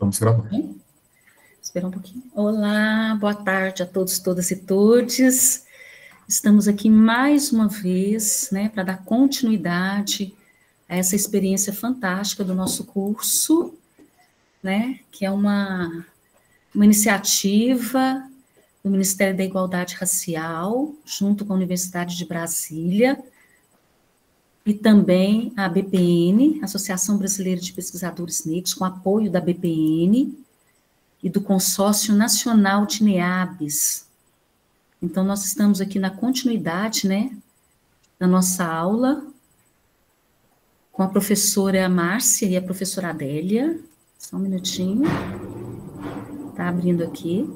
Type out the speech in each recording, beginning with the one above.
Vamos gravar. Espera um pouquinho. Olá, boa tarde a todos, todas e todes. Estamos aqui mais uma vez, né, para dar continuidade a essa experiência fantástica do nosso curso, né, que é uma iniciativa do Ministério da Igualdade Racial, junto com a Universidade de Brasília, e também a BPN, Associação Brasileira de Pesquisadores Negros, com apoio da BPN e do Consórcio Nacional de NEABs. Então, nós estamos aqui na continuidade, né, da nossa aula, com a professora Márcia e a professora Adélia. Só um minutinho. Está abrindo aqui.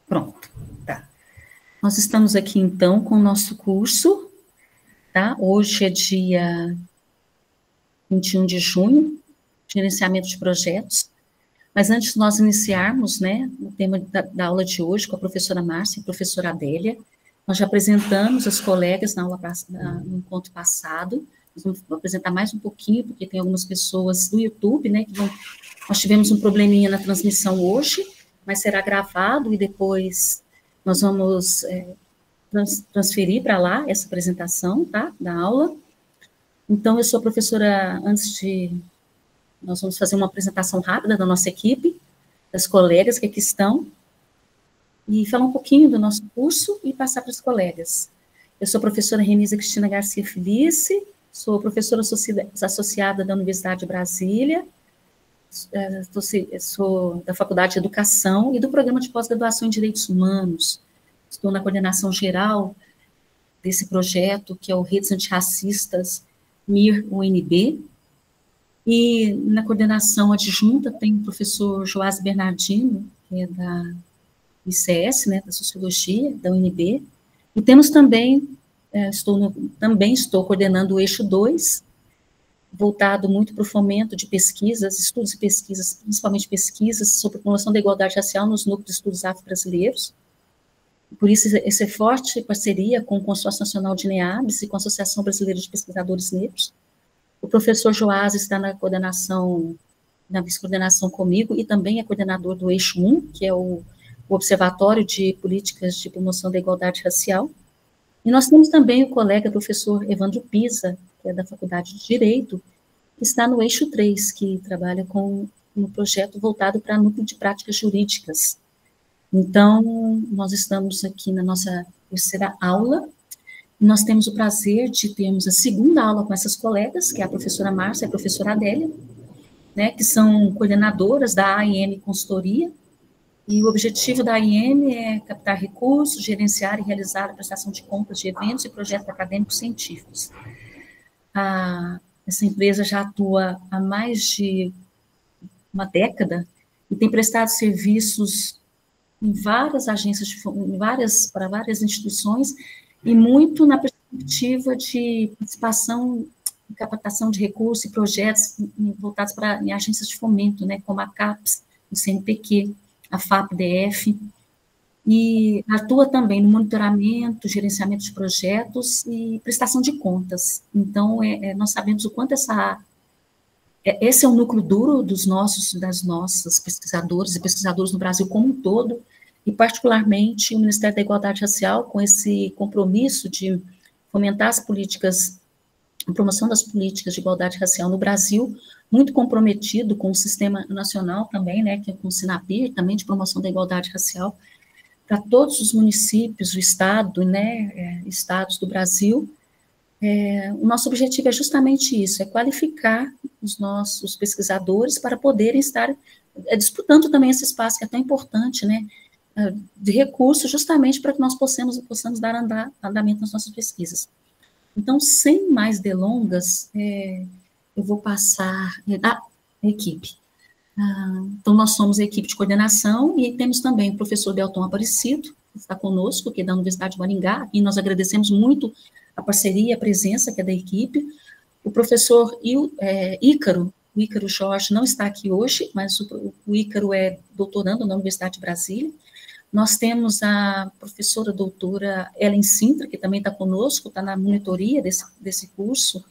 Pronto, tá. Nós estamos aqui, então, com o nosso curso, tá? Hoje é dia 21 de junho, gerenciamento de projetos. Mas antes de nós iniciarmos, né, o tema da aula de hoje, com a professora Márcia e a professora Adélia, nós já apresentamos as colegas no encontro passado. Nós vamos apresentar mais um pouquinho, porque tem algumas pessoas do YouTube, né, nós tivemos um probleminha na transmissão hoje, mas será gravado e depois nós vamos transferir para lá essa apresentação, tá, da aula. Então, eu sou a professora, nós vamos fazer uma apresentação rápida da nossa equipe, das colegas que aqui estão, e falar um pouquinho do nosso curso e passar para os colegas. Eu sou a professora Renisa Cristina Garcia Felice, sou professora associada da Universidade de Brasília, sou da Faculdade de Educação e do Programa de Pós-Graduação em Direitos Humanos. Estou na coordenação geral desse projeto, que é o Redes Antirracistas MIR-UNB, e na coordenação adjunta tem o professor Joás Bernardino, que é da ICS, né, da Sociologia, da UNB, e temos também, também estou coordenando o eixo 2, voltado muito para o fomento de pesquisas, estudos e pesquisas, principalmente pesquisas sobre a promoção da igualdade racial nos núcleos de estudos afro-brasileiros. Por isso, essa forte parceria com o Consórcio Nacional de NEABs e com a Associação Brasileira de Pesquisadores Negros. O professor Joás está na coordenação, na vice-coordenação comigo, e também é coordenador do eixo 1, que é o Observatório de Políticas de Promoção da Igualdade Racial. E nós temos também o colega professor Evandro Pisa, que é da Faculdade de Direito, que está no eixo 3, que trabalha com um projeto voltado para núcleo de práticas jurídicas. Então, nós estamos aqui na nossa terceira aula, e nós temos o prazer de termos a segunda aula com essas colegas, que é a professora Márcia e a professora Adélia, né, que são coordenadoras da AIM Consultoria, e o objetivo da AIM é captar recursos, gerenciar e realizar a prestação de contas de eventos e projetos acadêmicos científicos. Essa empresa já atua há mais de uma década e tem prestado serviços em várias agências, para várias instituições, e muito na perspectiva de participação em captação de recursos e projetos voltados para agências de fomento, né, como a CAPES, o CNPq, a FAPDF, e atua também no monitoramento, gerenciamento de projetos e prestação de contas. Então, nós sabemos o quanto esse é o núcleo duro das nossas pesquisadores e pesquisadores no Brasil como um todo, e particularmente o Ministério da Igualdade Racial, com esse compromisso de fomentar as políticas, a promoção das políticas de igualdade racial no Brasil, muito comprometido com o Sistema Nacional também, né, que é com o SINAPIR, também de promoção da igualdade racial, para todos os municípios, o Estado, né, estados do Brasil. O nosso objetivo é justamente isso, é qualificar os nossos pesquisadores para poderem estar disputando também esse espaço que é tão importante, né, de recursos, justamente para que nós possamos dar andamento nas nossas pesquisas. Então, sem mais delongas, eu vou passar a equipe. Então, nós somos a equipe de coordenação e temos também o professor Delton Aparecido, que está conosco, que é da Universidade de Maringá, e nós agradecemos muito a parceria e a presença que é da equipe. O professor Ícaro o Ícaro Jorge não está aqui hoje, mas o Ícaro é doutorando na Universidade de Brasília. Nós temos a professora doutora Ellen Sintra, que também está conosco, está na monitoria desse curso,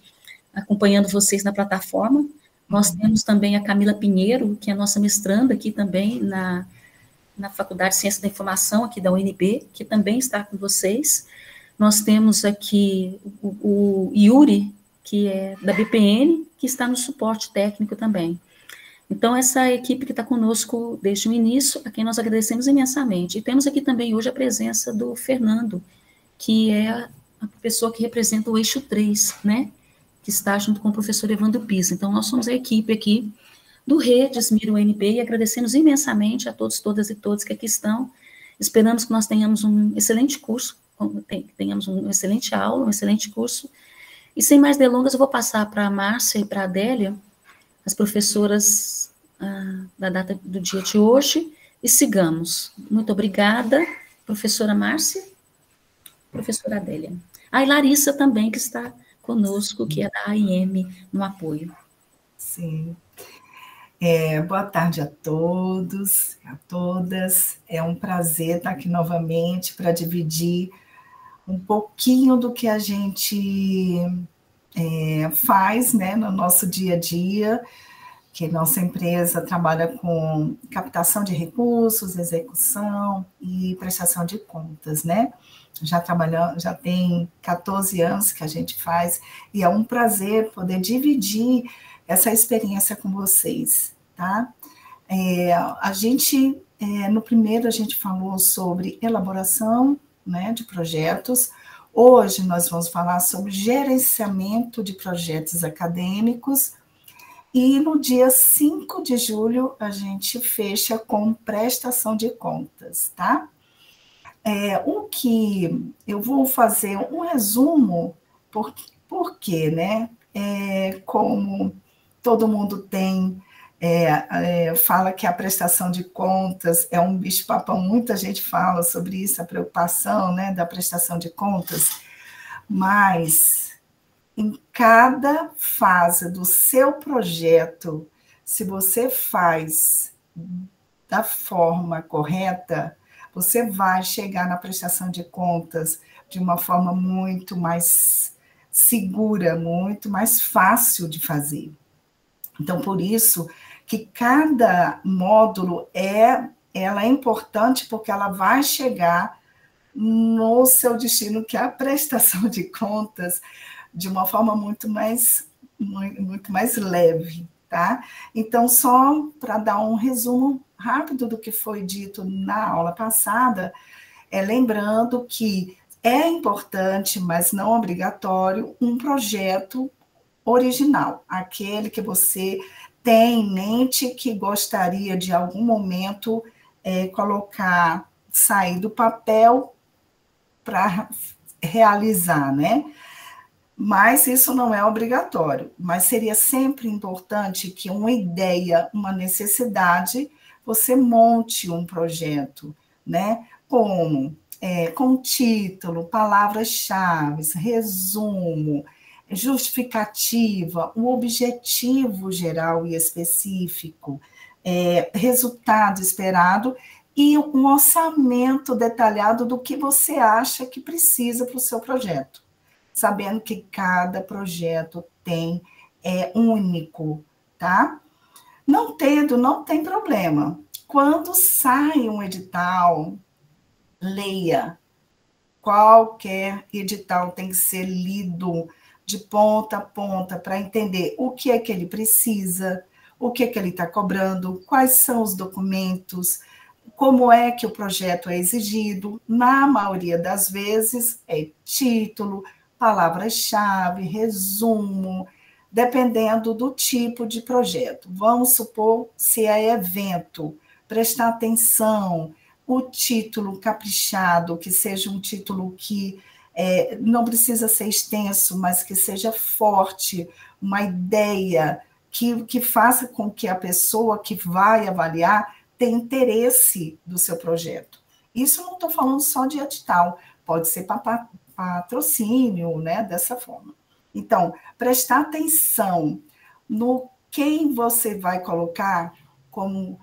acompanhando vocês na plataforma. Nós temos também a Camila Pinheiro, que é a nossa mestranda aqui também na Faculdade de Ciência da Informação, aqui da UNB, que também está com vocês. Nós temos aqui o Yuri, que é da BPN, que está no suporte técnico também. Então, essa equipe que está conosco desde o início, a quem nós agradecemos imensamente. E temos aqui também hoje a presença do Fernando, que é a pessoa que representa o eixo 3, né? Que está junto com o professor Evandro Pisa. Então, nós somos a equipe aqui do Redes Mira UNB e agradecemos imensamente a todos, todas e todos que aqui estão. Esperamos que nós tenhamos um excelente curso, tenhamos uma excelente aula, um excelente curso. E sem mais delongas, eu vou passar para a Márcia e para a Adélia, as professoras da data do dia de hoje, e sigamos. Muito obrigada, professora Márcia, professora Adélia. E Larissa também, que está conosco, que é da AIM, no apoio. Sim. Boa tarde a todos, a todas. É um prazer estar aqui novamente para dividir um pouquinho do que a gente faz, né, no nosso dia a dia, que nossa empresa trabalha com captação de recursos, execução e prestação de contas, né? Já tem 14 anos que a gente faz, e é um prazer poder dividir essa experiência com vocês, tá? No primeiro a gente falou sobre elaboração, né, de projetos. Hoje nós vamos falar sobre gerenciamento de projetos acadêmicos, e no dia 5 de julho a gente fecha com prestação de contas, tá? O que eu vou fazer um resumo, porque, né? Como todo mundo tem, fala que a prestação de contas é um bicho-papão, muita gente fala sobre isso, a preocupação, né, da prestação de contas, mas em cada fase do seu projeto, se você faz da forma correta, você vai chegar na prestação de contas de uma forma muito mais segura, muito mais fácil de fazer. Então, por isso que cada módulo ela é importante, porque ela vai chegar no seu destino, que é a prestação de contas, de uma forma muito mais leve, tá? Então, só para dar um resumo rápido do que foi dito na aula passada, lembrando que é importante, mas não obrigatório, um projeto original, aquele que você tem em mente, que gostaria de algum momento sair do papel para realizar, né? Mas isso não é obrigatório, mas seria sempre importante que uma ideia, uma necessidade, você monte um projeto, né? Com título, palavras-chave, resumo, justificativa, um objetivo geral e específico, resultado esperado e um orçamento detalhado do que você acha que precisa para o seu projeto, sabendo que cada projeto é único, tá? Não tem problema. Quando sai um edital, leia. Qualquer edital tem que ser lido de ponta a ponta para entender o que é que ele precisa, o que é que ele está cobrando, quais são os documentos, como é que o projeto é exigido. Na maioria das vezes, é título, palavras-chave, resumo, dependendo do tipo de projeto. Vamos supor, se é evento, prestar atenção, o título caprichado, que seja um título que não precisa ser extenso, mas que seja forte, uma ideia que faça com que a pessoa que vai avaliar tenha interesse do seu projeto. Isso não estou falando só de edital, pode ser para patrocínio, né, dessa forma. Então, prestar atenção no quem você vai colocar como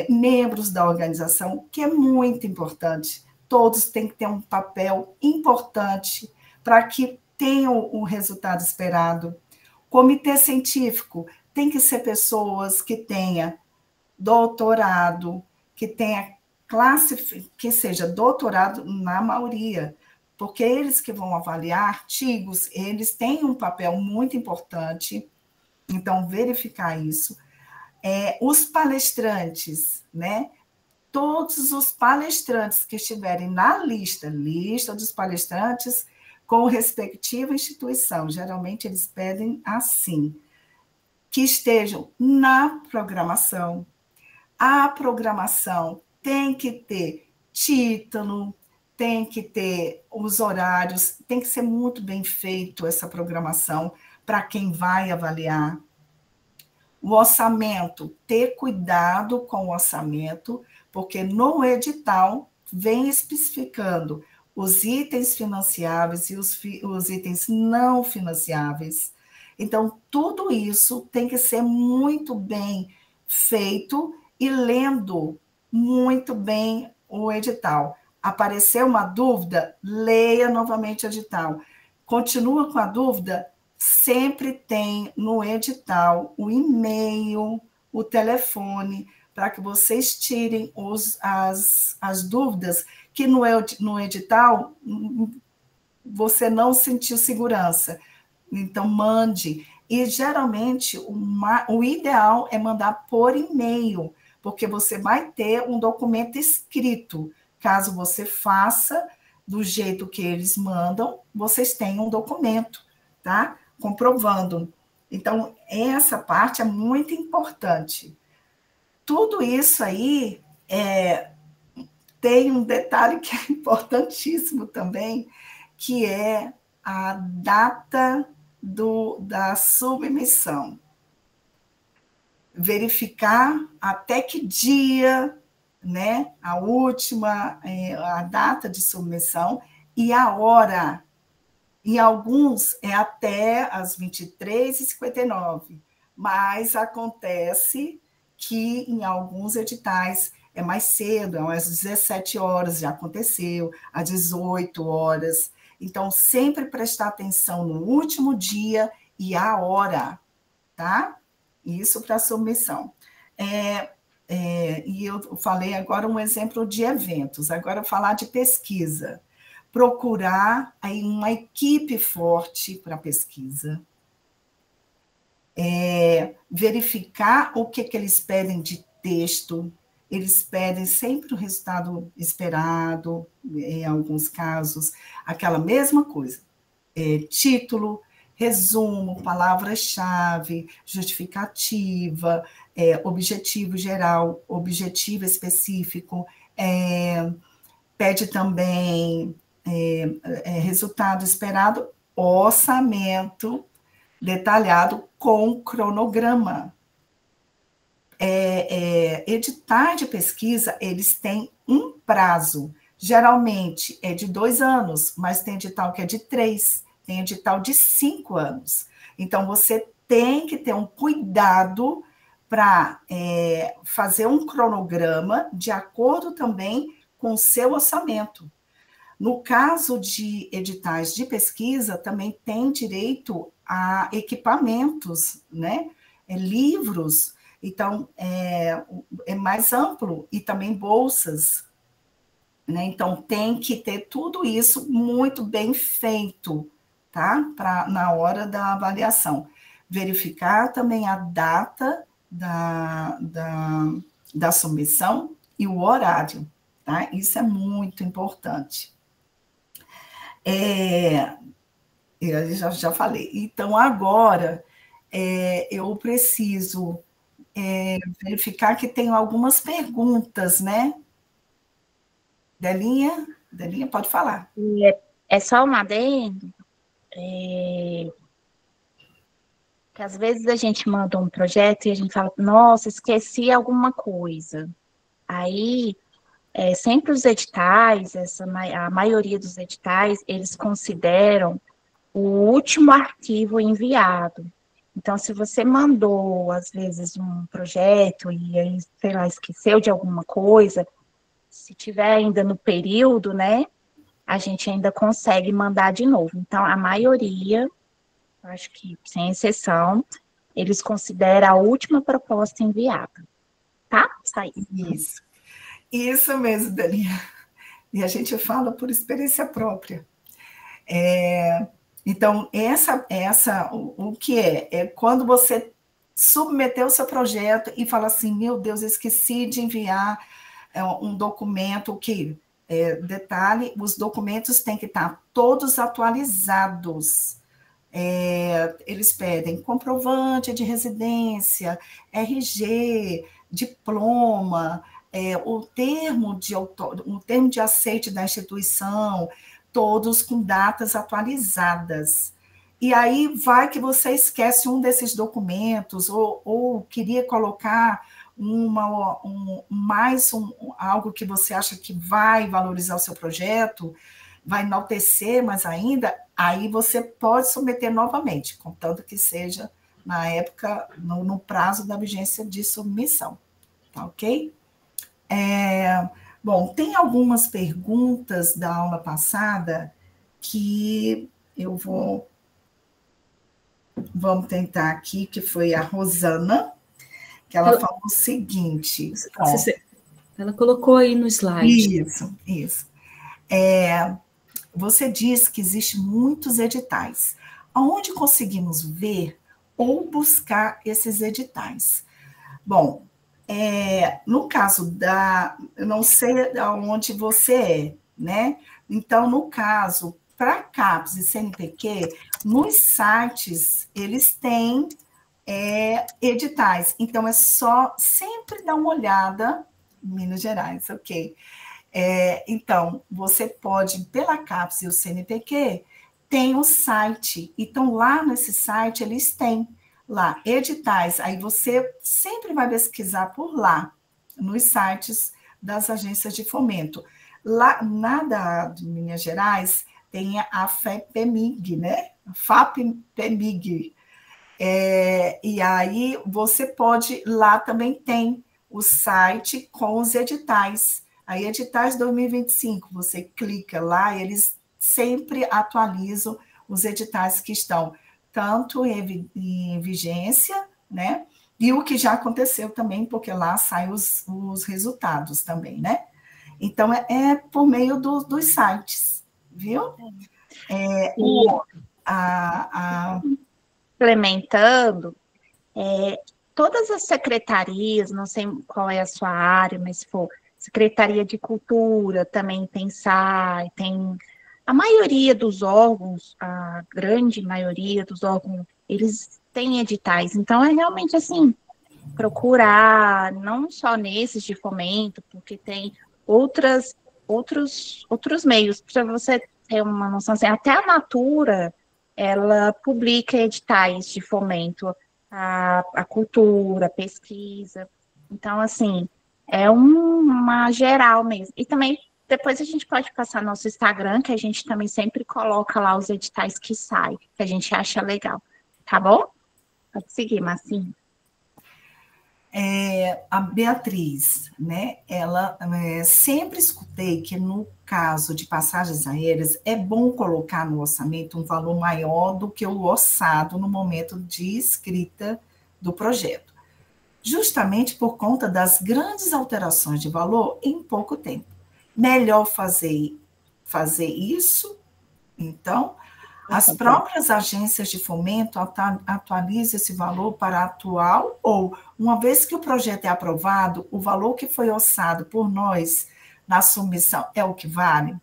membros da organização, que é muito importante. Todos têm que ter um papel importante para que tenham o resultado esperado. Comitê científico tem que ser pessoas que tenham doutorado, que tenha que seja doutorado na maioria, porque eles que vão avaliar artigos, eles têm um papel muito importante, então verificar isso. Os palestrantes, né? Todos os palestrantes que estiverem na lista dos palestrantes com respectiva instituição, geralmente eles pedem assim, que estejam na programação. A programação tem que ter título, tem que ter os horários, tem que ser muito bem feito essa programação para quem vai avaliar. O orçamento, ter cuidado com o orçamento, porque no edital vem especificando os itens financiáveis e os itens não financiáveis. Então, tudo isso tem que ser muito bem feito e lendo muito bem o edital. Apareceu uma dúvida, leia novamente o edital. Continua com a dúvida? Sempre tem no edital o e-mail, o telefone, para que vocês tirem as dúvidas que no edital você não sentiu segurança. Então, mande. E, geralmente, o ideal é mandar por e-mail, porque você vai ter um documento escrito. Caso você faça do jeito que eles mandam, vocês têm um documento, tá? Comprovando. Então, essa parte é muito importante. Tudo isso aí tem um detalhe que é importantíssimo também, que é a data da submissão. Verificar até que dia, né, a data de submissão e a hora. Em alguns é até as 23h59, mas acontece que em alguns editais é mais cedo, às 17 horas já aconteceu, às 18 horas. Então, sempre prestar atenção no último dia e a hora, tá? Isso para submissão. E eu falei agora um exemplo de eventos, agora falar de pesquisa. Procurar aí uma equipe forte para pesquisa, verificar o que eles pedem de texto, eles pedem sempre o resultado esperado, em alguns casos, aquela mesma coisa, título, resumo, palavra-chave, justificativa, objetivo geral, objetivo específico, pede também resultado esperado, orçamento detalhado com cronograma. Editais de pesquisa, eles têm um prazo, geralmente é de 2 anos, mas tem edital que é de 3, tem edital de 5 anos. Então, você tem que ter um cuidado para fazer um cronograma de acordo também com o seu orçamento. No caso de editais de pesquisa, também tem direito a equipamentos, né? Livros, então é mais amplo, e também bolsas, né? Então tem que ter tudo isso muito bem feito, tá? Na hora da avaliação. Verificar também a data da submissão e o horário, tá? Isso é muito importante. Eu já falei. Então, agora, eu preciso verificar que tenho algumas perguntas, né? Delinha, pode falar. É só um adendo, que às vezes a gente manda um projeto e a gente fala, nossa, esqueci alguma coisa. Aí, sempre os editais, a maioria dos editais, eles consideram o último arquivo enviado. Então, se você mandou, às vezes, um projeto e aí, sei lá, esqueceu de alguma coisa, se tiver ainda no período, né, a gente ainda consegue mandar de novo. Então, a maioria, eu acho que sem exceção, eles consideram a última proposta enviada, tá? Só isso. Isso mesmo, Daniela. E a gente fala por experiência própria. Então, o que é? É quando você submeteu o seu projeto e fala assim, meu Deus, esqueci de enviar um documento que, detalhe, os documentos têm que estar todos atualizados. Eles pedem comprovante de residência, RG, diploma, um termo de aceite da instituição, todos com datas atualizadas. E aí vai que você esquece um desses documentos, ou queria colocar algo que você acha que vai valorizar o seu projeto, vai enaltecer mais ainda, aí você pode submeter novamente, contanto que seja na época, no prazo da vigência de submissão. Tá ok? Bom, tem algumas perguntas da aula passada que eu vamos tentar aqui, que foi a Rosana, que ela falou o seguinte. Ela colocou aí no slide. Isso. Você diz que existem muitos editais. Aonde conseguimos ver ou buscar esses editais? Bom, no caso eu não sei aonde você é, né? Então, no caso, para CAPES e CNPq, nos sites, eles têm editais. Então, é só sempre dar uma olhada em Minas Gerais, ok? Então, você pode, pela CAPES e o CNPq, tem o site. Então, lá nesse site, eles têm lá editais. Aí você sempre vai pesquisar por lá, nos sites das agências de fomento. Lá, de Minas Gerais, tem a FEPEMIG, né? A FAPEMIG. E aí, você pode, lá também tem o site com os editais. Aí, editais 2025, você clica lá, eles sempre atualizam os editais que estão tanto em vigência, né? E o que já aconteceu também, porque lá saem os resultados também, né? Então, por meio dos sites, viu? Implementando, todas as secretarias, não sei qual é a sua área, mas se for Secretaria de Cultura, também tem SAI, tem a maioria dos órgãos, a grande maioria dos órgãos, eles têm editais. Então, é realmente assim, procurar, não só nesses de fomento, porque tem outros meios, para você ter uma noção, assim, até a Natura, ela publica editais de fomento à cultura, pesquisa. Então, assim, é uma geral mesmo. E também, depois a gente pode passar nosso Instagram, que a gente também sempre coloca lá os editais que saem, que a gente acha legal. Tá bom? Pode seguir, Marcinho. A Beatriz, né? Ela sempre escutei que no caso de passagens aéreas é bom colocar no orçamento um valor maior do que o orçado no momento de escrita do projeto, justamente por conta das grandes alterações de valor em pouco tempo. Melhor fazer isso, então. As próprias agências de fomento atualizam esse valor para atual ou, uma vez que o projeto é aprovado, o valor que foi orçado por nós na submissão é o que vale?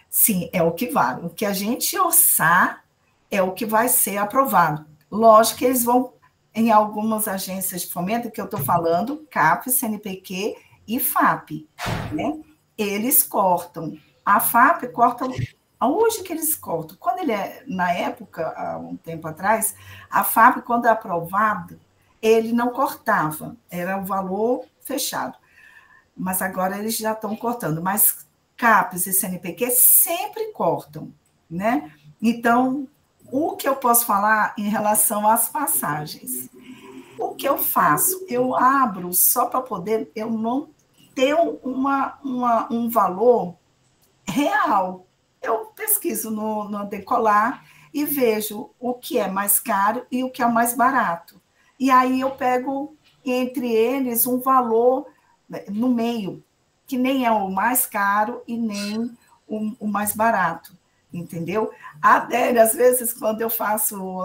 Sim, é o que vale. O que a gente orçar é o que vai ser aprovado. Lógico que eles vão, em algumas agências de fomento, que eu estou falando, CAPES, CNPq e FAP, né? Eles cortam. A FAP corta... Hoje que eles cortam. Quando na época, há um tempo atrás, a FAP, quando é aprovado, ele não cortava, era o valor fechado. Mas agora eles já estão cortando. Mas CAPES e CNPq sempre cortam, né? Então, o que eu posso falar em relação às passagens? O que eu faço? Eu abro só para poder eu não ter um valor real. Eu pesquiso no Decolar e vejo o que é mais caro e o que é mais barato. E aí eu pego entre eles um valor no meio, que nem é o mais caro e nem o mais barato, entendeu? A Adélia, às vezes, quando eu faço,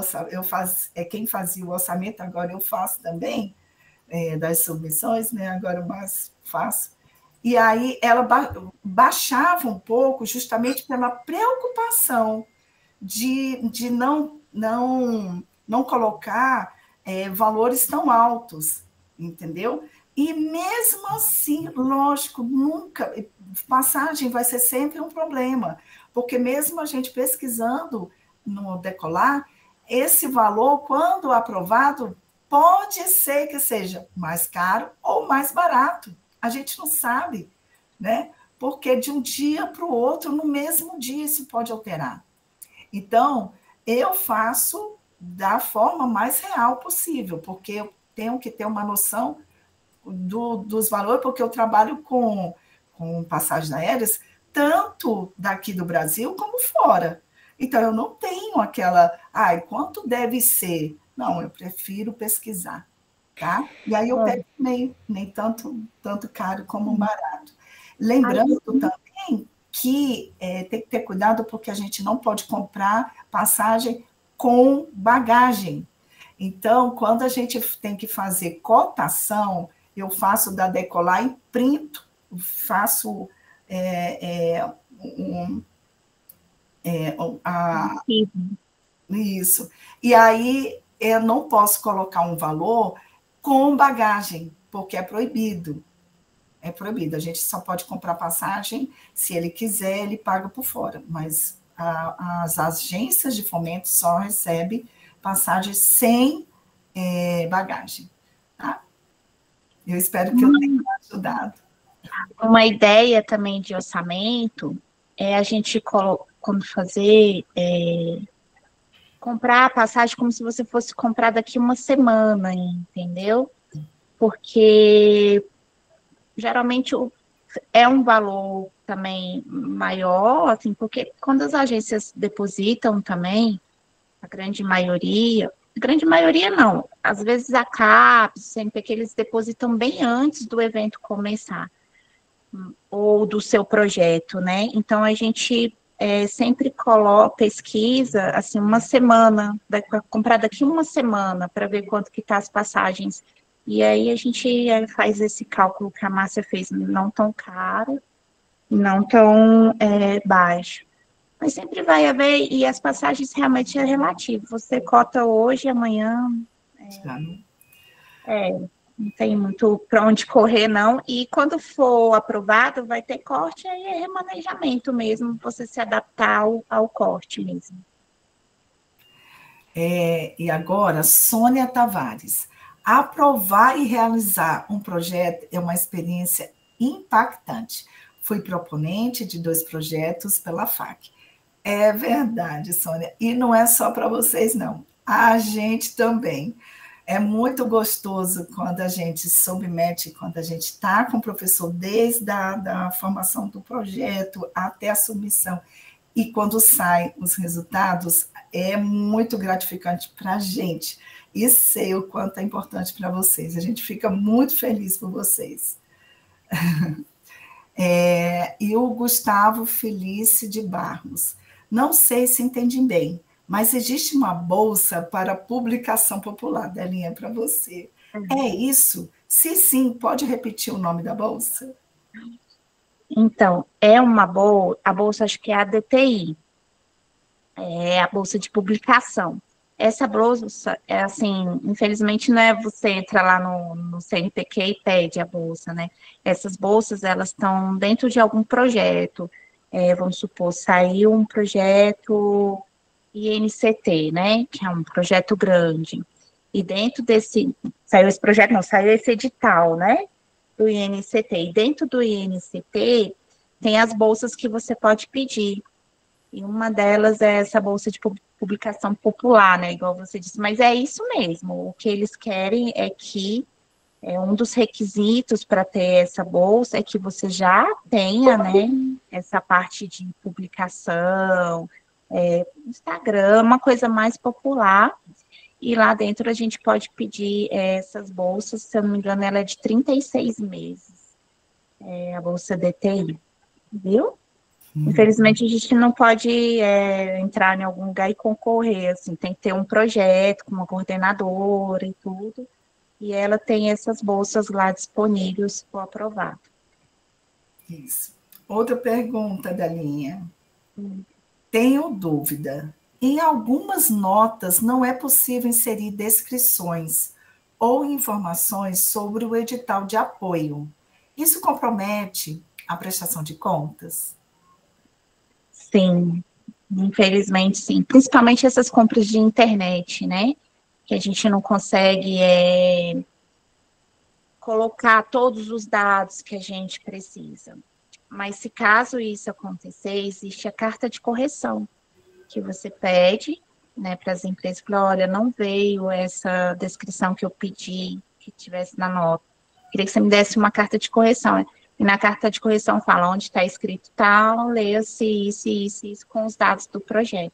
quem fazia o orçamento, agora eu faço também, das submissões, né? Agora eu mais faço. E aí ela baixava um pouco, justamente pela preocupação de não colocar valores tão altos, entendeu? E mesmo assim, lógico, nunca, passagem vai ser sempre um problema, porque mesmo a gente pesquisando no Decolar, esse valor, quando aprovado, pode ser que seja mais caro ou mais barato. A gente não sabe, né? Porque de um dia para o outro, no mesmo dia, isso pode alterar. Então, eu faço da forma mais real possível, porque eu tenho que ter uma noção dos valores, porque eu trabalho com passagens aéreas, tanto daqui do Brasil como fora. Então, eu não tenho aquela, quanto deve ser? Não, eu prefiro pesquisar, tá? E aí eu pego nem tanto caro como barato. Lembrando também que tem que ter cuidado, porque a gente não pode comprar passagem com bagagem. Então, quando a gente tem que fazer cotação, eu faço da Decolar, imprinto, faço isso. E aí eu não posso colocar um valor com bagagem, porque é proibido. É proibido. A gente só pode comprar passagem, se ele quiser, ele paga por fora. Mas as agências de fomento só recebem passagem sem bagagem. Tá? Eu espero que eu tenha ajudado. Uma ideia também de orçamento é a gente como fazer comprar a passagem como se você fosse comprar daqui uma semana, entendeu? Porque geralmente é um valor também maior, assim, porque quando as agências depositam também, a grande maioria não, às vezes a CAPES, sempre que eles depositam bem antes do evento começar, ou do seu projeto, né? Então a gente sempre pesquisa, assim, uma semana, comprar daqui uma semana, para ver quanto que tá as passagens. E aí a gente faz esse cálculo que a Márcia fez, não tão caro, não tão baixo. Mas sempre vai haver, e as passagens realmente é relativo. Você cota hoje, amanhã. Não tem muito para onde correr, não. E quando for aprovado, vai ter corte, aí é remanejamento mesmo, você se adaptar ao corte mesmo. E agora, Sônia Tavares. Aprovar e realizar um projeto é uma experiência impactante. Fui proponente de 2 projetos pela FAC. É verdade, Sônia. E não é só para vocês, não. A gente também. É muito gostoso quando a gente submete, quando a gente está com o professor desde a formação do projeto até a submissão. E quando saem os resultados, é muito gratificante para a gente. E sei o quanto é importante para vocês. A gente fica muito feliz por vocês. E o Gustavo Felício de Barros. Não sei se entendi bem, mas existe uma bolsa para publicação popular, Delinha, para você. É isso? Se sim, pode repetir o nome da bolsa? Então, a bolsa acho que é a DTI, é a bolsa de publicação. Essa bolsa, assim, infelizmente não é você entra lá no CNPq e pede a bolsa, né? Essas bolsas, elas estão dentro de algum projeto. Vamos supor, saiu um projeto INCT, né? Que é um projeto grande. E dentro saiu esse edital, né? Do INCT. E dentro do INCT, tem as bolsas que você pode pedir. E uma delas é essa bolsa de publicação popular, né? Igual você disse, mas é isso mesmo. O que eles querem é que um dos requisitos para ter essa bolsa é que você já tenha, né, essa parte de publicação, Instagram, uma coisa mais popular. E lá dentro a gente pode pedir essas bolsas, se eu não me engano, ela é de 36 meses, a bolsa DTI, viu? Infelizmente, a gente não pode entrar em algum lugar e concorrer, assim, tem que ter um projeto com uma coordenadora e tudo, e ela tem essas bolsas lá disponíveis se for aprovado. Isso. Outra pergunta da linha. Tenho dúvida. Em algumas notas não é possível inserir descrições ou informações sobre o edital de apoio. Isso compromete a prestação de contas? Sim, infelizmente sim. Principalmente essas compras de internet, né? Que a gente não consegue colocar todos os dados que a gente precisa. Mas se caso isso acontecer, existe a carta de correção, que você pede, né, para as empresas, falar, olha, não veio essa descrição que eu pedi, que tivesse na nota. Queria que você me desse uma carta de correção, né? E na carta de correção fala onde está escrito tal, leia-se isso com os dados do projeto.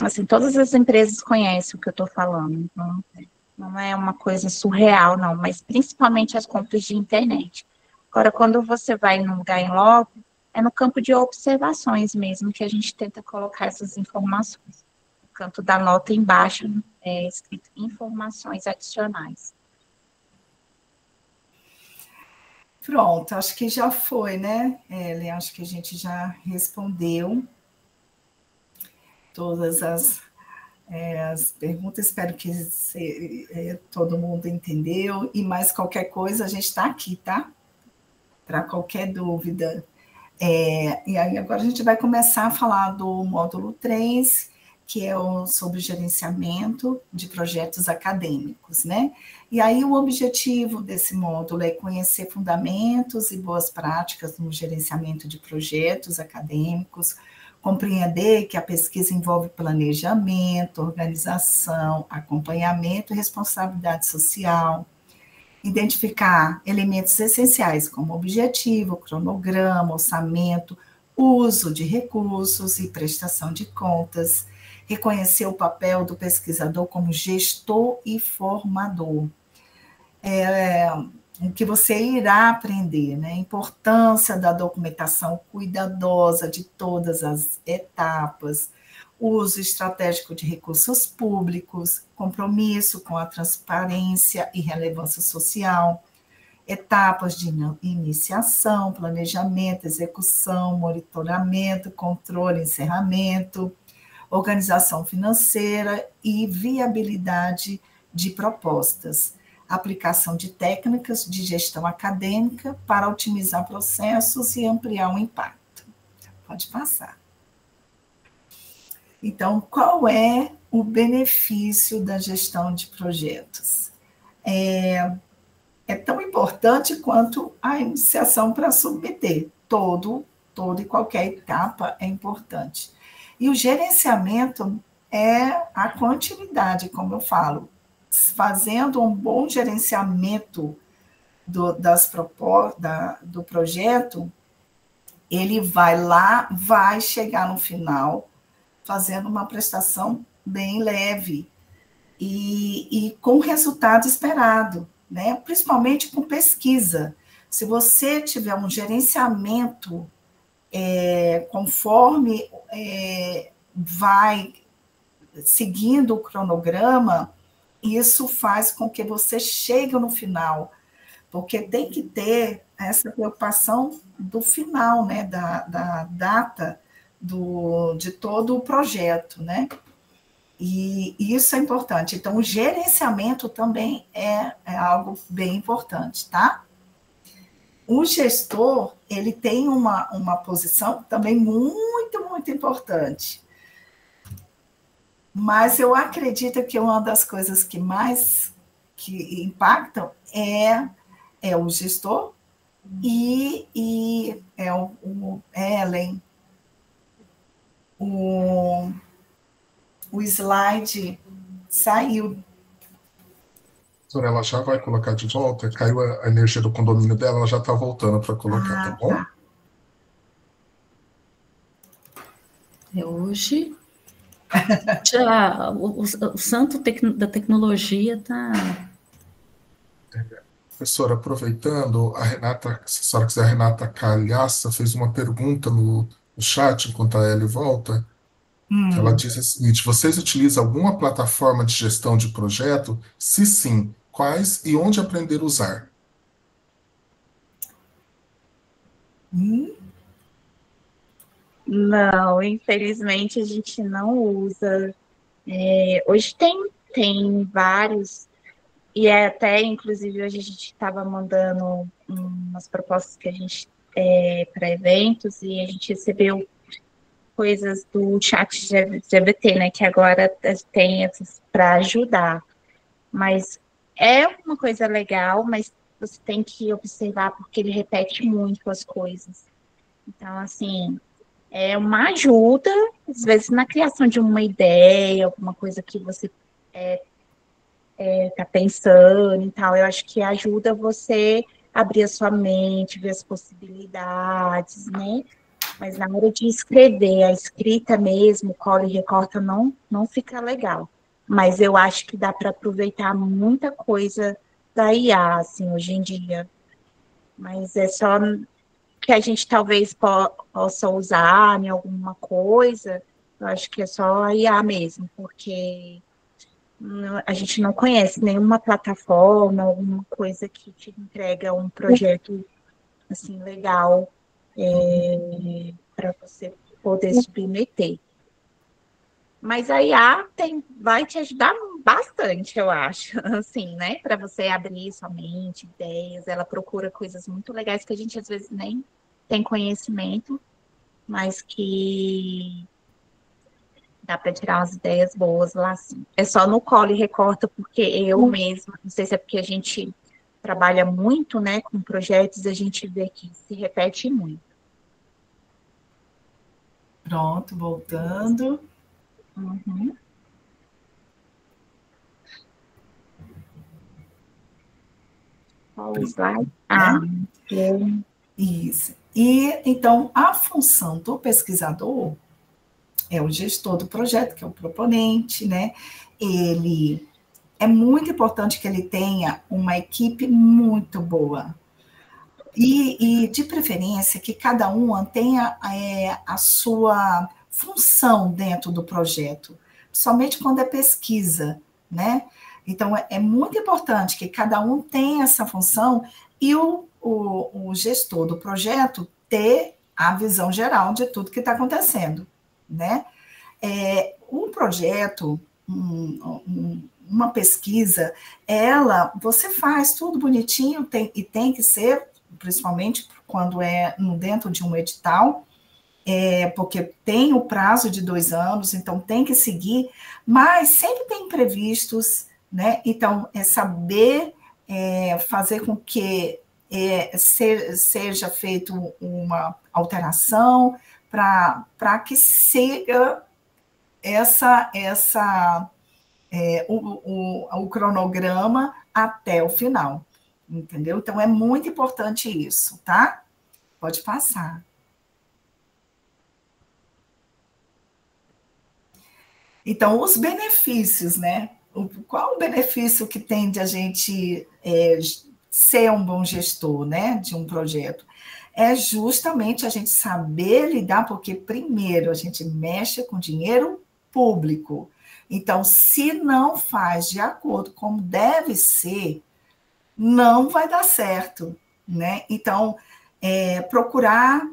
Assim, todas as empresas conhecem o que eu estou falando, não é uma coisa surreal, não, mas principalmente as compras de internet. Agora, quando você vai num lugar em loco, é no campo de observações mesmo que a gente tenta colocar essas informações. No canto da nota embaixo é escrito informações adicionais. Pronto, acho que já foi, né, Ellen? Acho que a gente já respondeu todas as perguntas. Espero que todo mundo entendeu. E mais qualquer coisa, a gente está aqui, tá? Para qualquer dúvida. E aí agora a gente vai começar a falar do módulo 3, que é sobre o gerenciamento de projetos acadêmicos, né? E aí o objetivo desse módulo é conhecer fundamentos e boas práticas no gerenciamento de projetos acadêmicos, compreender que a pesquisa envolve planejamento, organização, acompanhamento e responsabilidade social, identificar elementos essenciais como objetivo, cronograma, orçamento, uso de recursos e prestação de contas, reconhecer o papel do pesquisador como gestor e formador. O que você irá aprender, né? A importância da documentação cuidadosa de todas as etapas, uso estratégico de recursos públicos, compromisso com a transparência e relevância social, etapas de iniciação, planejamento, execução, monitoramento, controle, encerramento, organização financeira e viabilidade de propostas, aplicação de técnicas de gestão acadêmica para otimizar processos e ampliar o impacto. Pode passar. Então, qual é o benefício da gestão de projetos? É tão importante quanto a iniciação para submeter. Todo e qualquer etapa é importante. E o gerenciamento é a continuidade, como eu falo. Fazendo um bom gerenciamento do projeto, ele vai chegar no final fazendo uma prestação bem leve e com o resultado esperado, né? Principalmente com pesquisa. Se você tiver um gerenciamento conforme vai seguindo o cronograma, isso faz com que você chegue no final, porque tem que ter essa preocupação do final, né? Da data de todo o projeto, né? E isso é importante. Então, o gerenciamento também é algo bem importante, tá? O gestor, ele tem uma posição também muito, muito importante. Mas eu acredito que uma das coisas que mais impactam é o gestor e é o Ellen, o slide saiu. Ela já vai colocar de volta, caiu a energia do condomínio dela, ela já está voltando para colocar, tá bom? Tá. Hoje, o santo da tecnologia está... Professora, aproveitando, se a senhora quiser, a Renata Calhaça fez uma pergunta no chat, enquanto a Ellie volta. Ela diz o seguinte: vocês utilizam alguma plataforma de gestão de projeto? Se sim, quais e onde aprender a usar? Não, infelizmente a gente não usa. Hoje tem vários, e até, inclusive, hoje a gente estava mandando umas propostas que a gente para eventos, e a gente recebeu coisas do chat GPT, né, que agora tem essas para ajudar. Mas é uma coisa legal, mas você tem que observar porque ele repete muito as coisas. Então, assim, é uma ajuda, às vezes, na criação de uma ideia, alguma coisa que você está pensando e tal. Eu acho que ajuda você a abrir a sua mente, ver as possibilidades, né? Mas na hora de escrever, a escrita mesmo, cola e recorta, não fica legal. Mas eu acho que dá para aproveitar muita coisa da IA, assim, hoje em dia. Mas é só que a gente talvez possa usar em alguma coisa, eu acho que é só a IA mesmo, porque a gente não conhece nenhuma plataforma, alguma coisa que te entrega um projeto assim legal para você poder submeter. Mas a IA vai te ajudar bastante, eu acho, assim, né? Para você abrir sua mente, ideias. Ela procura coisas muito legais que a gente às vezes nem tem conhecimento, mas que dá para tirar umas ideias boas lá, assim. É só no cola e recorta, porque eu mesma, não sei se é porque a gente trabalha muito, né, com projetos, a gente vê que se repete muito. Pronto, voltando. Uhum. Qual o slide? Isso. E, então, a função do pesquisador é o gestor do projeto, que é o proponente, né? Ele é muito importante que ele tenha uma equipe muito boa. E de preferência, que cada uma tenha a sua função dentro do projeto, somente quando é pesquisa, né? Então, é muito importante que cada um tenha essa função e o gestor do projeto ter a visão geral de tudo que está acontecendo, né? Um projeto, uma pesquisa, você faz tudo bonitinho, e tem que ser, principalmente quando é dentro de um edital, porque tem o prazo de 2 anos, então tem que seguir, mas sempre tem imprevistos, né? Então, é saber fazer com que seja feita uma alteração para que siga o cronograma até o final, entendeu? Então, é muito importante isso, tá? Pode passar. Então, os benefícios, né? Qual o benefício que tem de a gente ser um bom gestor, né, de um projeto? É justamente a gente saber lidar, porque, primeiro, a gente mexe com dinheiro público. Então, se não faz de acordo como deve ser, não vai dar certo, né? Então, procurar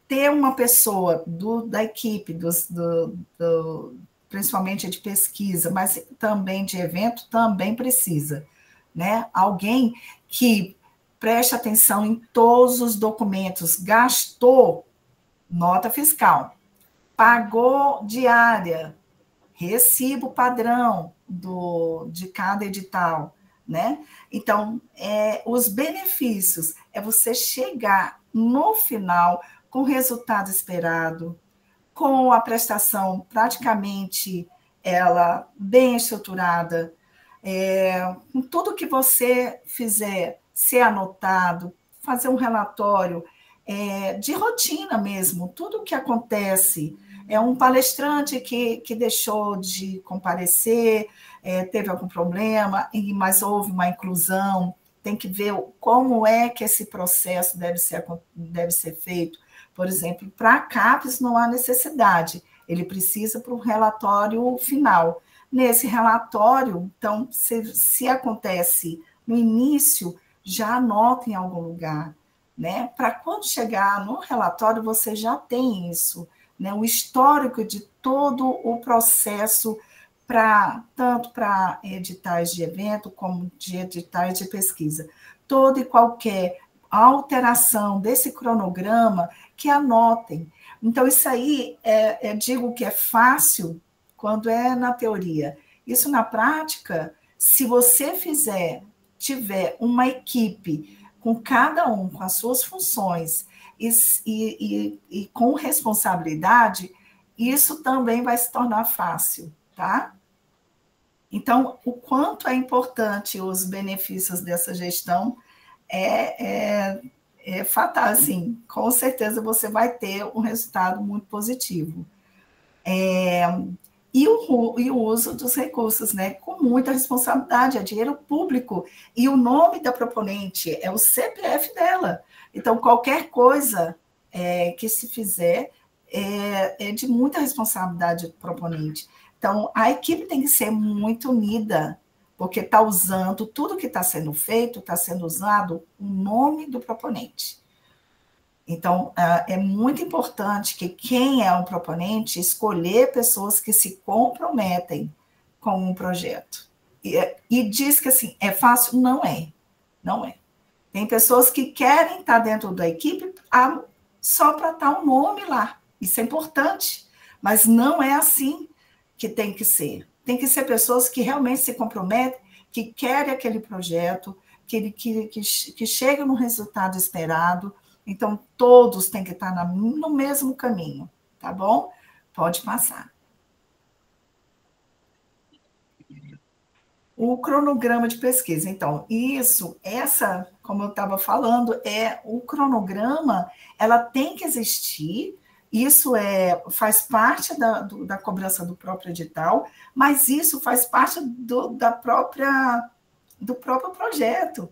ter uma pessoa da equipe, principalmente de pesquisa, mas também de evento, também precisa, né? Alguém que preste atenção em todos os documentos, gastou nota fiscal, pagou diária, recibo padrão de cada edital, né? Então, os benefícios é você chegar no final com o resultado esperado, com a prestação praticamente ela bem estruturada, com tudo que você fizer ser anotado, fazer um relatório de rotina mesmo, tudo o que acontece. Um palestrante que deixou de comparecer, teve algum problema, mas houve uma inclusão, tem que ver como é que esse processo deve ser feito. Por exemplo, para a CAPES não há necessidade, ele precisa para o relatório final. Nesse relatório, então, se acontece no início, já anota em algum lugar, né? Para quando chegar no relatório, você já tem isso, né? O histórico de todo o processo, tanto para editais de evento, como de editais de pesquisa. Toda e qualquer alteração desse cronograma, que anotem. Então, isso aí, digo que é fácil quando é na teoria. Isso na prática, se você tiver uma equipe com cada um, com as suas funções e com responsabilidade, isso também vai se tornar fácil, tá? Então, o quanto é importante os benefícios dessa gestão é fatal, assim, com certeza você vai ter um resultado muito positivo. E o uso dos recursos, né, com muita responsabilidade, é dinheiro público, e o nome da proponente é o CPF dela. Então, qualquer coisa que se fizer é de muita responsabilidade do proponente. Então, a equipe tem que ser muito unida, porque está usando, tudo que está sendo feito, está sendo usado o nome do proponente. Então, é muito importante que quem é um proponente escolher pessoas que se comprometem com um projeto. E diz que, assim, é fácil? Não é. Não é. Tem pessoas que querem estar dentro da equipe só para estar o nome lá. Isso é importante, mas não é assim que tem que ser. Tem que ser pessoas que realmente se comprometem, que querem aquele projeto, que chegam no resultado esperado. Então, todos têm que estar no mesmo caminho, tá bom? Pode passar. O cronograma de pesquisa. Então, como eu estava falando, o cronograma, ela tem que existir, isso faz parte da cobrança do próprio edital, mas isso faz parte do próprio projeto.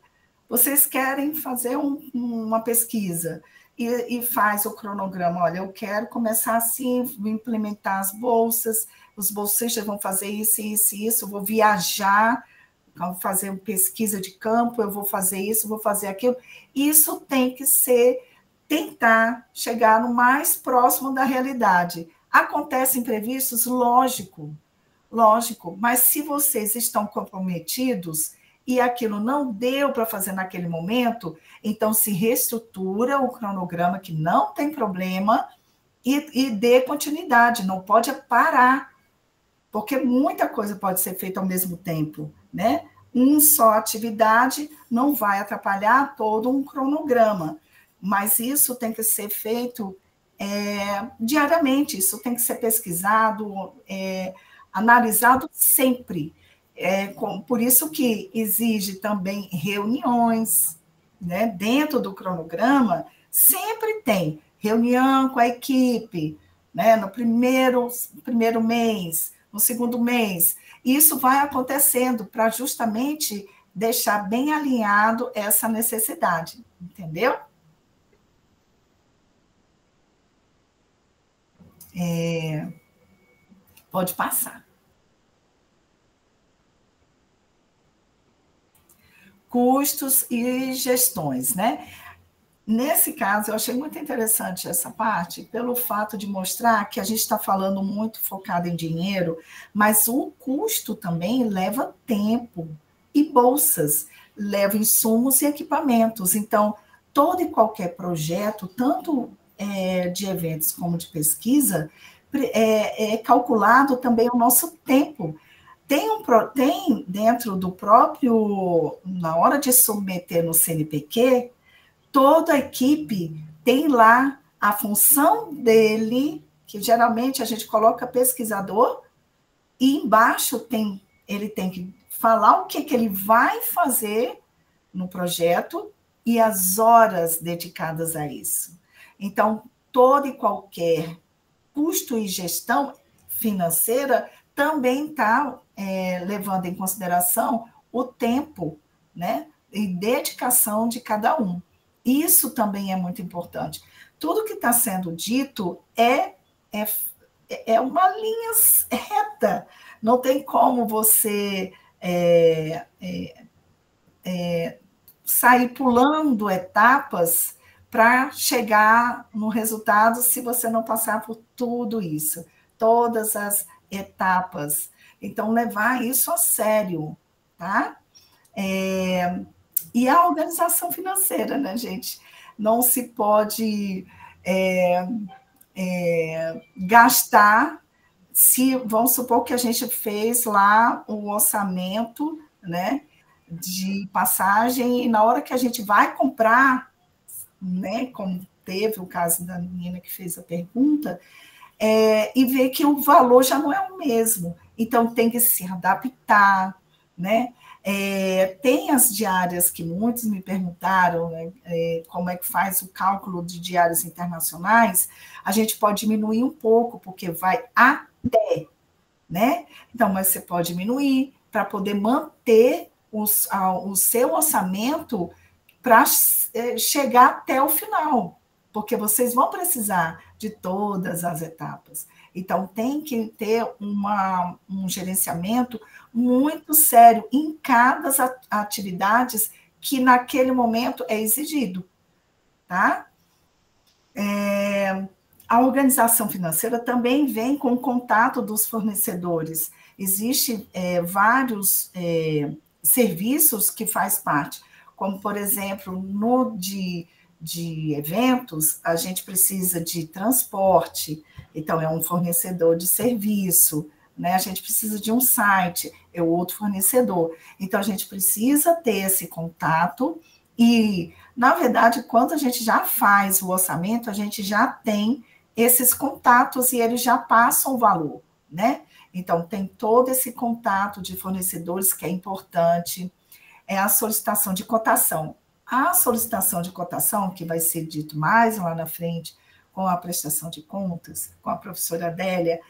Vocês querem fazer uma pesquisa e faz o cronograma. Olha, eu quero começar assim, implementar as bolsas, os bolsistas vão fazer isso, isso, isso, vou viajar, vou fazer pesquisa de campo, eu vou fazer isso, vou fazer aquilo. Isso tem que tentar chegar no mais próximo da realidade. Acontecem imprevistos? Lógico, mas se vocês estão comprometidos e aquilo não deu para fazer naquele momento, então se reestrutura o cronograma, que não tem problema, e dê continuidade, não pode parar, porque muita coisa pode ser feita ao mesmo tempo, né? Só atividade não vai atrapalhar todo um cronograma, mas isso tem que ser feito diariamente, isso tem que ser pesquisado, analisado sempre. Por isso que exige também reuniões, né? Dentro do cronograma, sempre tem reunião com a equipe, né? No primeiro mês, no segundo mês. Isso vai acontecendo para justamente deixar bem alinhado essa necessidade, entendeu? Pode passar. Custos e gestões, né? Nesse caso, eu achei muito interessante essa parte, pelo fato de mostrar que a gente está falando muito focado em dinheiro, mas o custo também leva tempo e bolsas, leva insumos e equipamentos. Então, todo e qualquer projeto, tanto de eventos como de pesquisa, é calculado também o nosso tempo. Tem dentro do próprio, na hora de submeter no CNPq, toda a equipe tem lá a função dele, que geralmente a gente coloca pesquisador e embaixo ele tem que falar o que ele vai fazer no projeto e as horas dedicadas a isso. Então, todo e qualquer custo e gestão financeira também está levando em consideração o tempo, né, e dedicação de cada um. Isso também é muito importante. Tudo que está sendo dito é uma linha reta. Não tem como você sair pulando etapas para chegar no resultado se você não passar por tudo isso, todas as etapas. Então, levar isso a sério, tá? E a organização financeira, né, gente? Não se pode gastar, se vamos supor que a gente fez lá o orçamento, né, de passagem, e na hora que a gente vai comprar, né, como teve o caso da menina que fez a pergunta, e ver que o valor já não é o mesmo. Então, tem que se adaptar, né? Tem as diárias que muitos me perguntaram, né, como é que faz o cálculo de diárias internacionais. A gente pode diminuir um pouco, porque vai até, né? Então, mas você pode diminuir para poder manter o seu orçamento para chegar até o final, porque vocês vão precisar de todas as etapas. Então, tem que ter um gerenciamento muito sério em cada atividades que naquele momento é exigido, tá? A organização financeira também vem com o contato dos fornecedores. Existem vários serviços que faz parte, como, por exemplo, no de eventos, a gente precisa de transporte, então é um fornecedor de serviço, né? A gente precisa de um site, é outro fornecedor. Então, a gente precisa ter esse contato e, na verdade, quando a gente já faz o orçamento, a gente já tem esses contatos e eles já passam o valor, né? Então, tem todo esse contato de fornecedores que é importante, a solicitação de cotação. A solicitação de cotação, que vai ser dito mais lá na frente, com a prestação de contas, com a professora Adélia,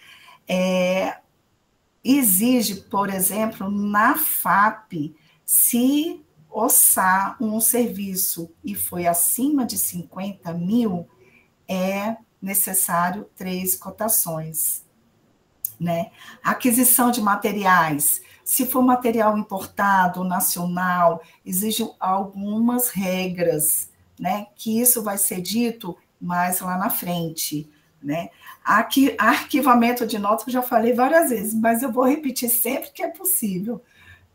exige, por exemplo, na FAP, se orçar um serviço e foi acima de 50 mil, é necessário 3 cotações, né? Aquisição de materiais, se for material importado, nacional, exige algumas regras, né? Que isso vai ser dito mais lá na frente, né? Aqui, arquivamento de notas, eu já falei várias vezes, mas eu vou repetir sempre que é possível.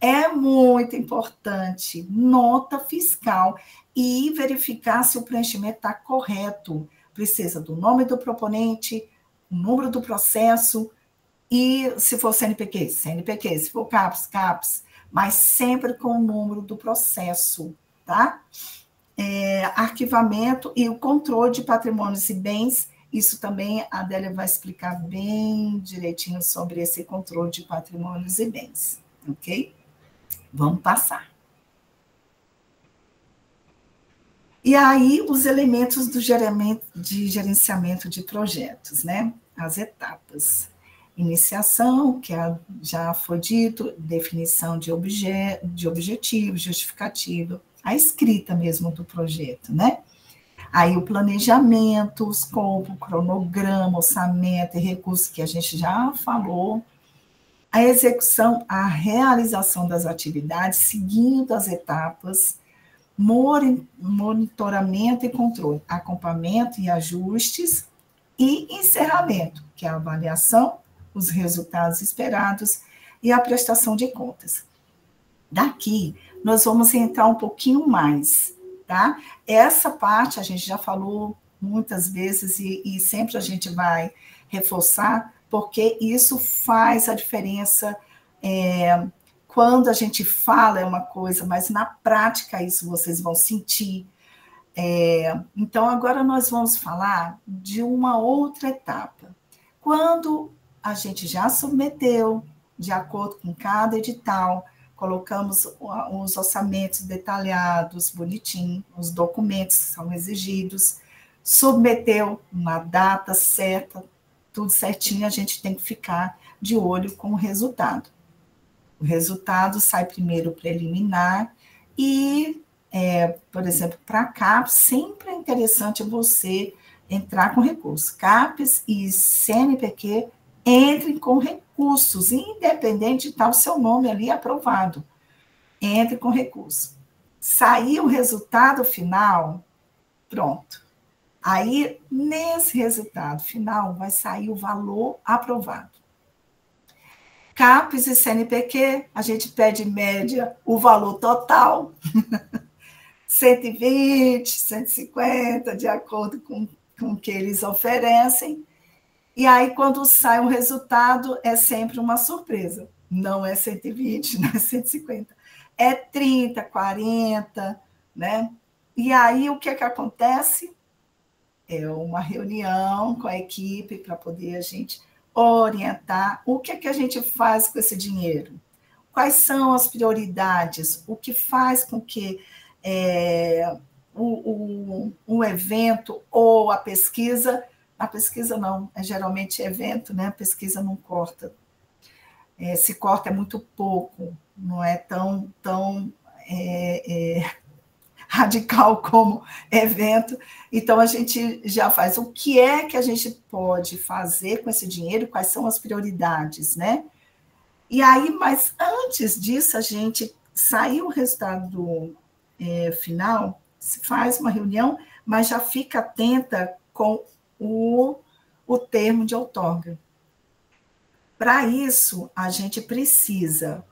É muito importante, nota fiscal, e verificar se o preenchimento está correto. Precisa do nome do proponente, o número do processo, e se for CNPq, CNPq, se for CAPS, CAPS, mas sempre com o número do processo, tá? Arquivamento e o controle de patrimônios e bens, isso também a Adélia vai explicar bem direitinho sobre esse controle de patrimônios e bens, ok? Vamos passar. E aí, os elementos do gerenciamento de projetos, né? As etapas. Iniciação, que já foi dito, definição de objetivo, justificativa, a escrita mesmo do projeto, né? Aí o planejamento, o escopo, cronograma, orçamento e recursos, que a gente já falou. A execução, a realização das atividades, seguindo as etapas, monitoramento e controle, acompanhamento e ajustes, e encerramento, que é a avaliação, os resultados esperados e a prestação de contas. Daqui, nós vamos entrar um pouquinho mais, tá? Essa parte a gente já falou muitas vezes e sempre a gente vai reforçar, porque isso faz a diferença. Quando a gente fala é uma coisa, mas na prática isso vocês vão sentir. Então, agora nós vamos falar de uma outra etapa. Quando a gente já submeteu, de acordo com cada edital, colocamos os orçamentos detalhados, bonitinho, os documentos que são exigidos, submeteu na data certa, tudo certinho, a gente tem que ficar de olho com o resultado. O resultado sai primeiro preliminar e, por exemplo, para a CAPES, sempre é interessante você entrar com recurso. CAPES e CNPq entrem com recursos, independente de estar o seu nome ali aprovado. Entre com recurso. Saiu o resultado final, pronto. Aí, nesse resultado final, vai sair o valor aprovado. CAPES e CNPq, a gente pede em média o valor total, 120, 150, de acordo com o que eles oferecem. E aí, quando sai o resultado, é sempre uma surpresa. Não é 120, não é 150. É 30, 40, né? E aí, o que acontece? É uma reunião com a equipe para poder a gente orientar o que a gente faz com esse dinheiro. Quais são as prioridades? O que faz com que o evento ou a pesquisa não, geralmente evento, né? A pesquisa não corta. Se corta é muito pouco, não é tão radical como evento. Então, a gente já faz o que é que a gente pode fazer com esse dinheiro, quais são as prioridades, né? E aí, mas antes disso, a gente saiu o resultado final, se faz uma reunião, mas já fica atenta com o termo de outorga. Para isso, a gente precisa,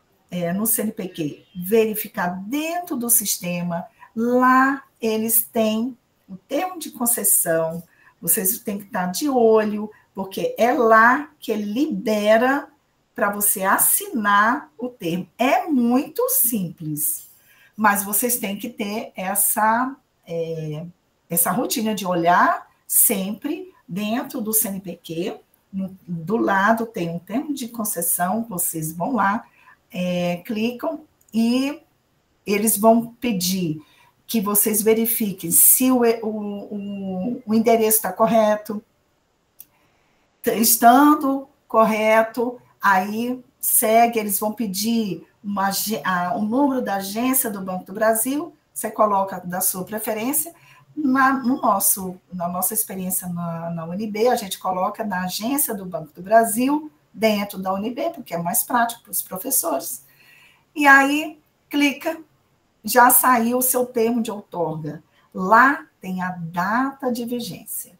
no CNPq, verificar dentro do sistema. Lá eles têm o termo de concessão, vocês têm que estar de olho, porque é lá que ele libera para você assinar o termo. É muito simples, mas vocês têm que ter essa rotina de olhar sempre dentro do CNPq. Do lado tem um termo de concessão, vocês vão lá, clicam e eles vão pedir que vocês verifiquem se o endereço está correto. Estando correto, aí segue, eles vão pedir o número da agência do Banco do Brasil, você coloca da sua preferência. Na nossa experiência na UNB, a gente coloca na agência do Banco do Brasil, dentro da UNB, porque é mais prático para os professores. E aí, clica, já saiu o seu termo de outorga. Lá tem a data de vigência.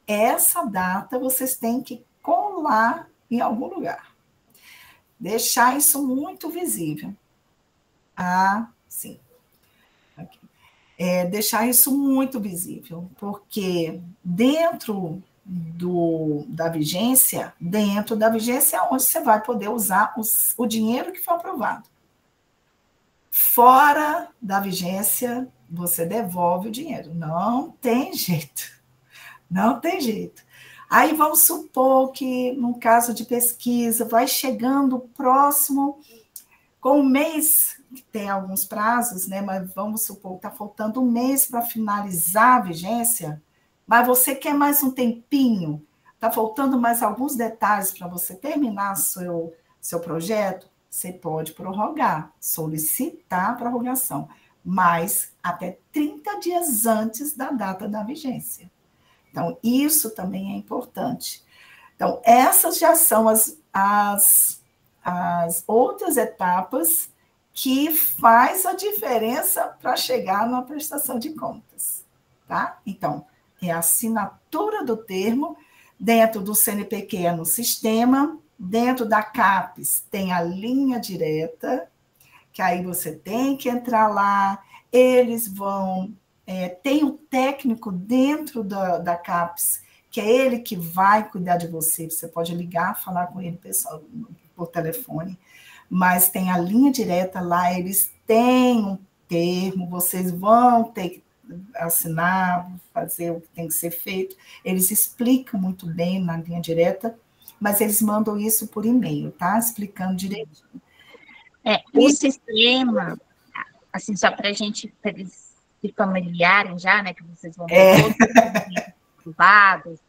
Essa data vocês têm que colar em algum lugar. Deixar isso muito visível. Sim. Aqui. Deixar isso muito visível, porque dentro da vigência é onde você vai poder usar o dinheiro que foi aprovado. Fora da vigência, você devolve o dinheiro. Não tem jeito. Não tem jeito. Aí vamos supor que, no caso de pesquisa, vai chegando próximo, com um mês, tem alguns prazos, né? Mas vamos supor que está faltando um mês para finalizar a vigência, mas você quer mais um tempinho, está faltando mais alguns detalhes para você terminar seu projeto, você pode prorrogar, solicitar a prorrogação, mas até 30 dias antes da data da vigência. Então, isso também é importante. Então, essas já são as outras etapas que faz a diferença para chegar na prestação de contas, tá? Então, é a assinatura do termo, dentro do CNPq é no sistema, dentro da CAPES tem a linha direta, que aí você tem que entrar lá, eles vão... tem o técnico dentro da CAPES, que é ele que vai cuidar de você pode ligar, falar com ele pessoal, por telefone, mas tem a linha direta lá, eles têm um termo, vocês vão ter que assinar, fazer o que tem que ser feito, eles explicam muito bem na linha direta, mas eles mandam isso por e-mail, tá? Explicando direitinho. O sistema, assim, só para a gente, pra eles se familiarem já, né, que vocês vão ver todos os privados,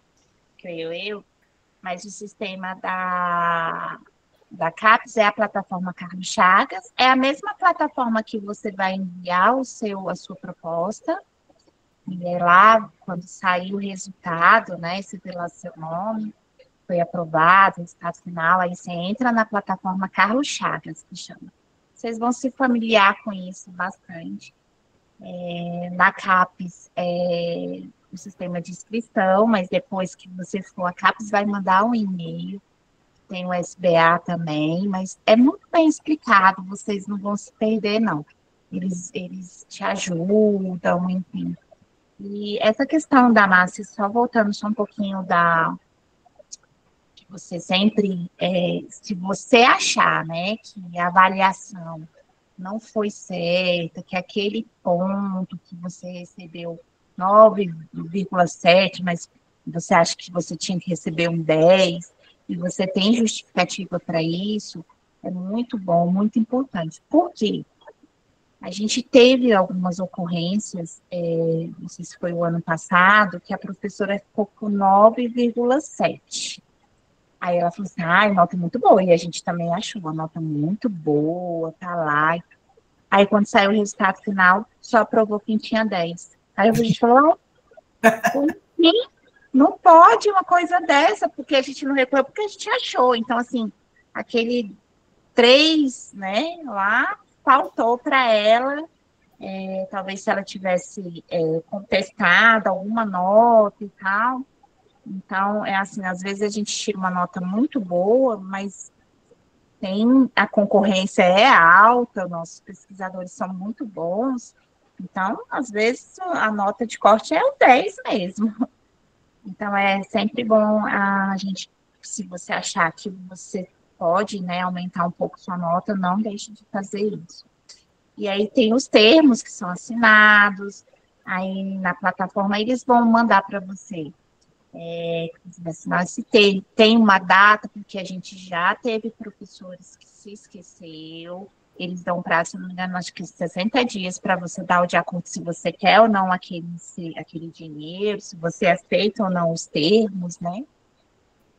creio eu, mas o sistema da CAPES é a plataforma Carlos Chagas, é a mesma plataforma que você vai enviar a sua proposta, e é lá, quando sair o resultado, né, você vê lá seu nome, foi aprovado, resultado final, aí você entra na plataforma Carlos Chagas, que chama. Vocês vão se familiar com isso bastante. Na CAPES é o sistema de inscrição, mas depois que você for, a CAPES vai mandar um e-mail, tem o SBA também, mas é muito bem explicado, vocês não vão se perder, não. Eles te ajudam, enfim. E essa questão da Márcia, só voltando só um pouquinho que você sempre, se você achar, né, que a avaliação não foi certa, que aquele ponto que você recebeu 9,7, mas você acha que você tinha que receber um 10, e você tem justificativa para isso, é muito bom, muito importante. Por quê? A gente teve algumas ocorrências, não sei se foi o ano passado, que a professora ficou com 9,7. Aí ela falou assim, a nota é muito boa, e a gente também achou a nota muito boa, tá lá. Aí quando saiu o resultado final, só aprovou quem tinha 10. Aí a gente falou, não pode uma coisa dessa, porque a gente não recolheu, porque a gente achou. Então, assim, aquele 3, né, lá, faltou para ela, talvez se ela tivesse contestado alguma nota e tal. Então, assim, às vezes a gente tira uma nota muito boa, mas a concorrência é alta, nossos pesquisadores são muito bons, então, às vezes, a nota de corte é o 10 mesmo. Então, é sempre bom a gente, se você achar que você pode, né, aumentar um pouco sua nota, não deixe de fazer isso. E aí tem os termos que são assinados, aí na plataforma eles vão mandar para você. Assinar esse termo, tem uma data, porque a gente já teve professores que se esqueceu, eles dão prazo, se não me engano, acho que 60 dias para você dar o de acordo se você quer ou não aquele dinheiro, se você aceita ou não os termos, né?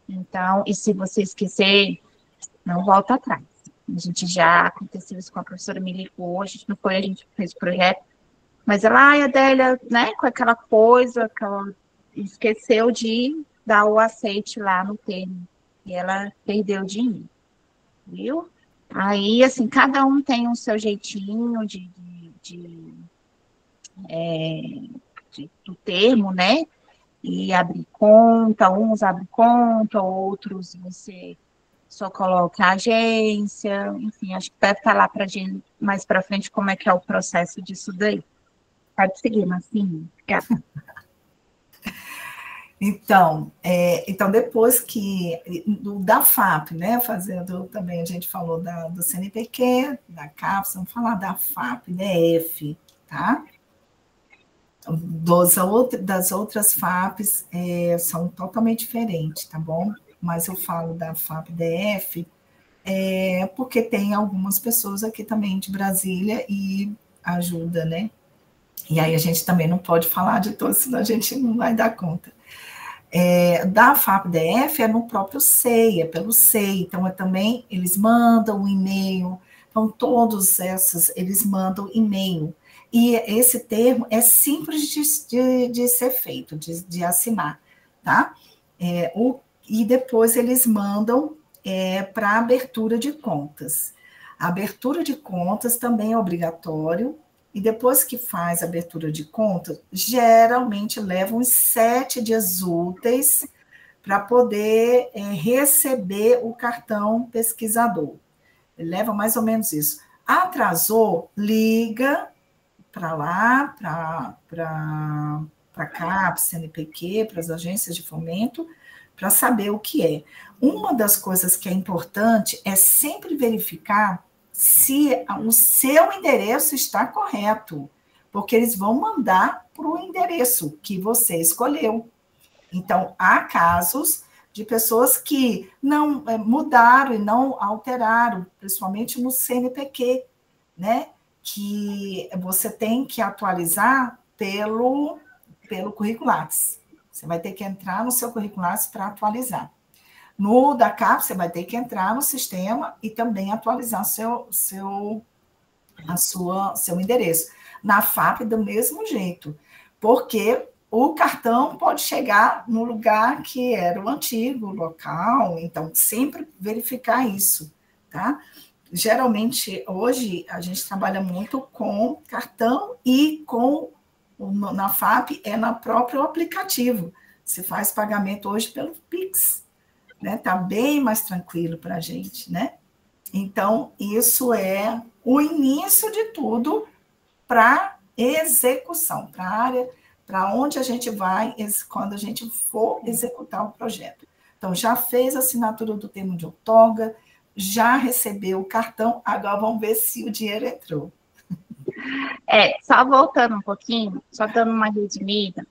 Então, e se você esquecer, não volta atrás. A gente já aconteceu isso com a professora, me ligou, a gente não foi, a gente fez o projeto, mas ela, Adélia, né, com aquela coisa, aquela esqueceu de dar o aceite lá no termo. E ela perdeu o dinheiro. Viu? Aí, assim, cada um tem o seu jeitinho do termo, né? E abrir conta, uns abrem conta, outros você só coloca a agência, enfim, acho que deve falar para a gente mais para frente como é que é o processo disso daí. Pode seguir, Marcinha. Obrigada. Então, depois da FAP, né, fazendo também, a gente falou do CNPq, da CAPES, vamos falar da FAP-DF, tá? Das outras FAPs são totalmente diferentes, tá bom? Mas eu falo da FAP-DF porque tem algumas pessoas aqui também de Brasília e ajuda, né? E aí a gente também não pode falar de todos, senão a gente não vai dar conta. Da FAP-DF é no próprio SEI, é pelo SEI, então também eles mandam um e-mail, então todos eles mandam e-mail, e esse termo é simples de ser feito, de assinar, tá? E depois eles mandam para abertura de contas. A abertura de contas também é obrigatório, e depois que faz a abertura de conta, geralmente leva uns 7 dias úteis para poder receber o cartão pesquisador. Ele leva mais ou menos isso. Atrasou, liga para lá, para a CAPES, CNPq, para as agências de fomento, para saber o que é. Uma das coisas que é importante é sempre verificar se o seu endereço está correto, porque eles vão mandar para o endereço que você escolheu. Então, há casos de pessoas que não mudaram e não alteraram, principalmente no CNPq, né? Que você tem que atualizar pelo currículo Lattes. Você vai ter que entrar no seu currículo Lattes para atualizar. No da CAP, você vai ter que entrar no sistema e também atualizar seu endereço. Na FAP, do mesmo jeito, porque o cartão pode chegar no lugar que era o antigo local, então sempre verificar isso, tá? Geralmente, hoje, a gente trabalha muito com cartão e na FAP, no próprio aplicativo. Você faz pagamento hoje pelo Pix, né? Tá bem mais tranquilo para a gente, né? Então, isso é o início de tudo para execução, para a área, para onde a gente vai quando a gente for executar o projeto. Então, já fez a assinatura do termo de outorga, já recebeu o cartão, agora vamos ver se o dinheiro entrou. Só voltando um pouquinho, só dando uma resumida,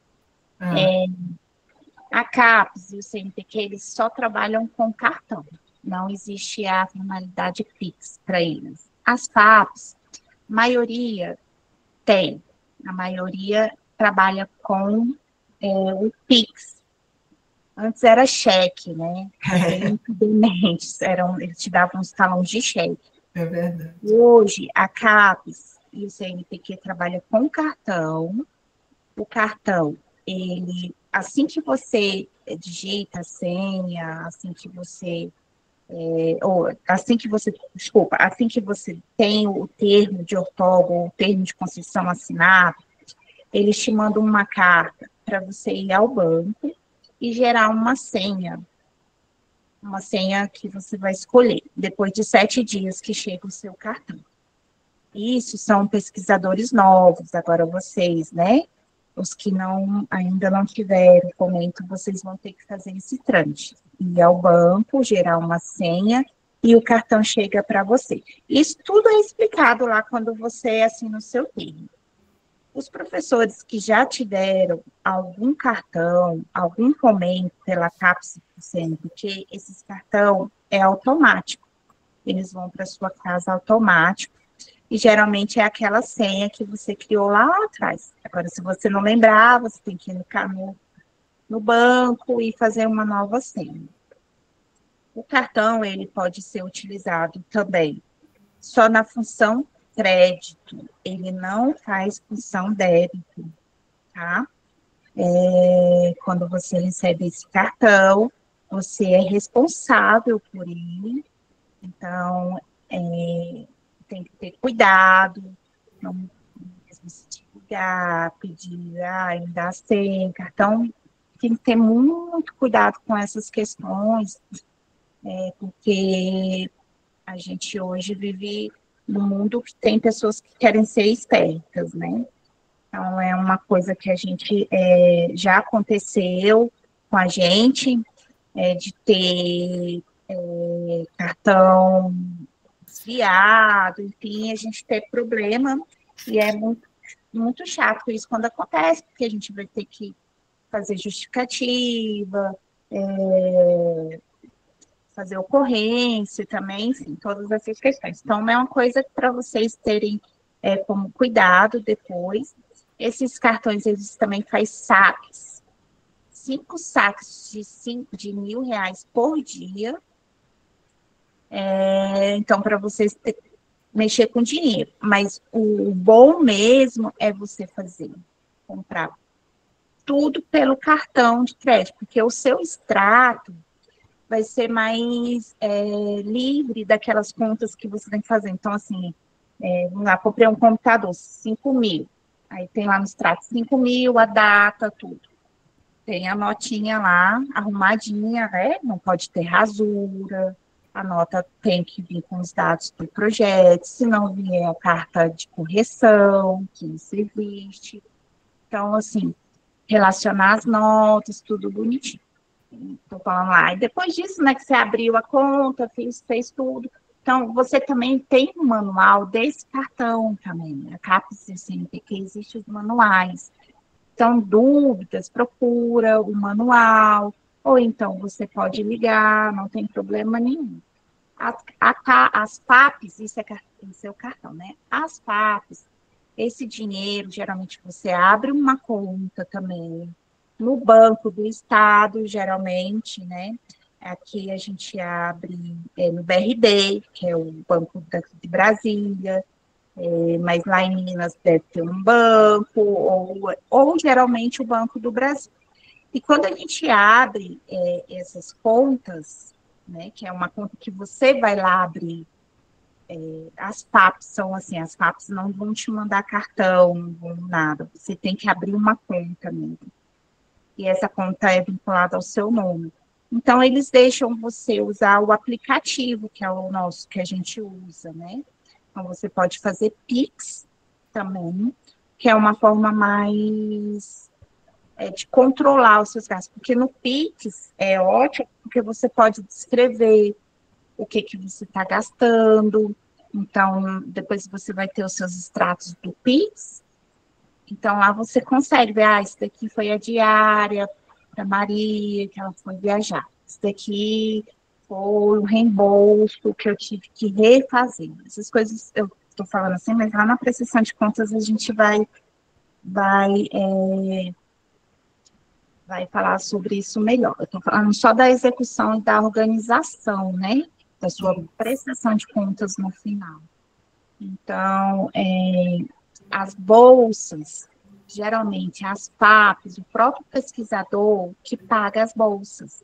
a CAPES e o CNPq, eles só trabalham com cartão, não existe a formalidade Pix para eles. As FAPs, maioria a maioria trabalha com o Pix. Antes era cheque, né? Antigamente, eles te davam uns talões de cheque. É verdade. Hoje, a CAPES e o CNPq trabalham com cartão. O cartão, assim que você digita a senha, assim que você tem o termo de outorga, o termo de concessão assinado, eles te mandam uma carta para você ir ao banco e gerar uma senha que você vai escolher, depois de 7 dias que chega o seu cartão. Isso são pesquisadores novos, agora vocês, né? Os que ainda não tiveram fomento, vocês vão ter que fazer esse trâmite. Ir ao banco, gerar uma senha e o cartão chega para você. Isso tudo é explicado lá quando você assina o seu termo. Os professores que já tiveram algum cartão, algum fomento pela CAPES, porque esse cartão é automático. Eles vão para sua casa automático. E geralmente é aquela senha que você criou lá atrás. Agora, se você não lembrar, você tem que ir no banco e fazer uma nova senha. O cartão, ele pode ser utilizado também só na função crédito. Ele não faz função débito, tá? Quando você recebe esse cartão, você é responsável por ele. Então, tem que ter cuidado, não mesmo se ligar, pedir, me dá senha, cartão, tem que ter muito cuidado com essas questões, porque a gente hoje vive num mundo que tem pessoas que querem ser espertas, né? Então, é uma coisa que a gente já aconteceu com a gente, de ter cartão desviado, enfim, a gente ter problema, e é muito, muito chato isso quando acontece, porque a gente vai ter que fazer justificativa, fazer ocorrência também, enfim, todas essas questões. Então, é uma coisa para vocês terem como cuidado depois. Esses cartões, eles também fazem saques. 5 saques de R$ 1.000 por dia. Então, para vocês mexer com dinheiro. Mas o bom mesmo é você comprar tudo pelo cartão de crédito, porque o seu extrato vai ser mais livre daquelas contas que você tem que fazer. Então, assim, vamos lá, comprei um computador, 5.000. Aí tem lá no extrato 5.000, a data, tudo. Tem a notinha lá, arrumadinha, né? Não pode ter rasura. A nota tem que vir com os dados do projeto, se não vier a carta de correção, que isso existe. Então, assim, relacionar as notas, tudo bonitinho. Estou falando lá. E depois disso, né, que você abriu a conta, fez tudo. Então, você também tem um manual desse cartão também. A CAPES e o CNPq existem os manuais. Então, dúvidas, procura o manual. ou então você pode ligar, não tem problema nenhum. As PAPs, isso é o cartão, né? As PAPs, esse dinheiro, geralmente você abre uma conta também no Banco do Estado, geralmente, né? Aqui a gente abre no BRD, que é o Banco de Brasília, mas lá em Minas deve ter um banco, ou geralmente o Banco do Brasil. E quando a gente abre essas contas, né, que é uma conta que você vai lá abrir, as PAPs são assim, as PAPs não vão te mandar cartão, não vão nada, você tem que abrir uma conta mesmo. E essa conta é vinculada ao seu nome. Então, eles deixam você usar o aplicativo, que é o nosso, que a gente usa, né? Então, você pode fazer Pix também, que é uma forma mais de controlar os seus gastos. Porque no Pix é ótimo, porque você pode descrever o que você está gastando. Então, depois você vai ter os seus extratos do Pix. Então, lá você consegue ver, isso daqui foi a diária da Maria, que ela foi viajar. Isso daqui foi o reembolso que eu tive que refazer. Essas coisas eu estou falando assim, mas lá na prestação de contas a gente vai falar sobre isso melhor. Eu estou falando só da execução e da organização, né? Da sua prestação de contas no final. Então, as bolsas, geralmente as PAPs, o próprio pesquisador que paga as bolsas.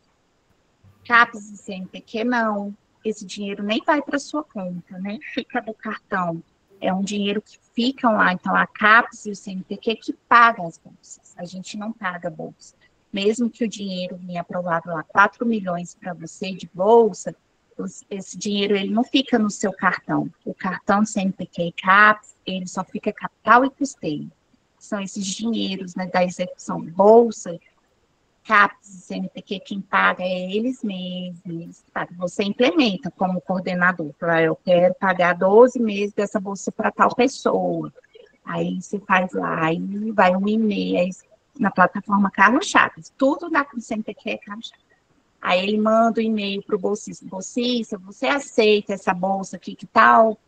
CAPES e CNPq não. Esse dinheiro nem vai para sua conta, né? Fica no cartão. É um dinheiro que fica lá. Então, a CAPES e o CNPq que pagam as bolsas. A gente não paga a bolsa. Mesmo que o dinheiro venha aprovado lá 4 milhões para você de bolsa, esse dinheiro ele não fica no seu cartão. O cartão CNPq e CAPES, ele só fica capital e custeio. São esses dinheiros, né, da execução. Bolsa, CAPES e CNPq, quem paga é eles mesmos. Você implementa como coordenador. Eu quero pagar 12 meses dessa bolsa para tal pessoa. Aí você faz lá, aí vai um e-mail na plataforma Carlos Chagas. Tudo da CNPq é Carlos Chagas. Aí ele manda o e-mail para o bolsista. Bolsista, você aceita essa bolsa aqui, que tal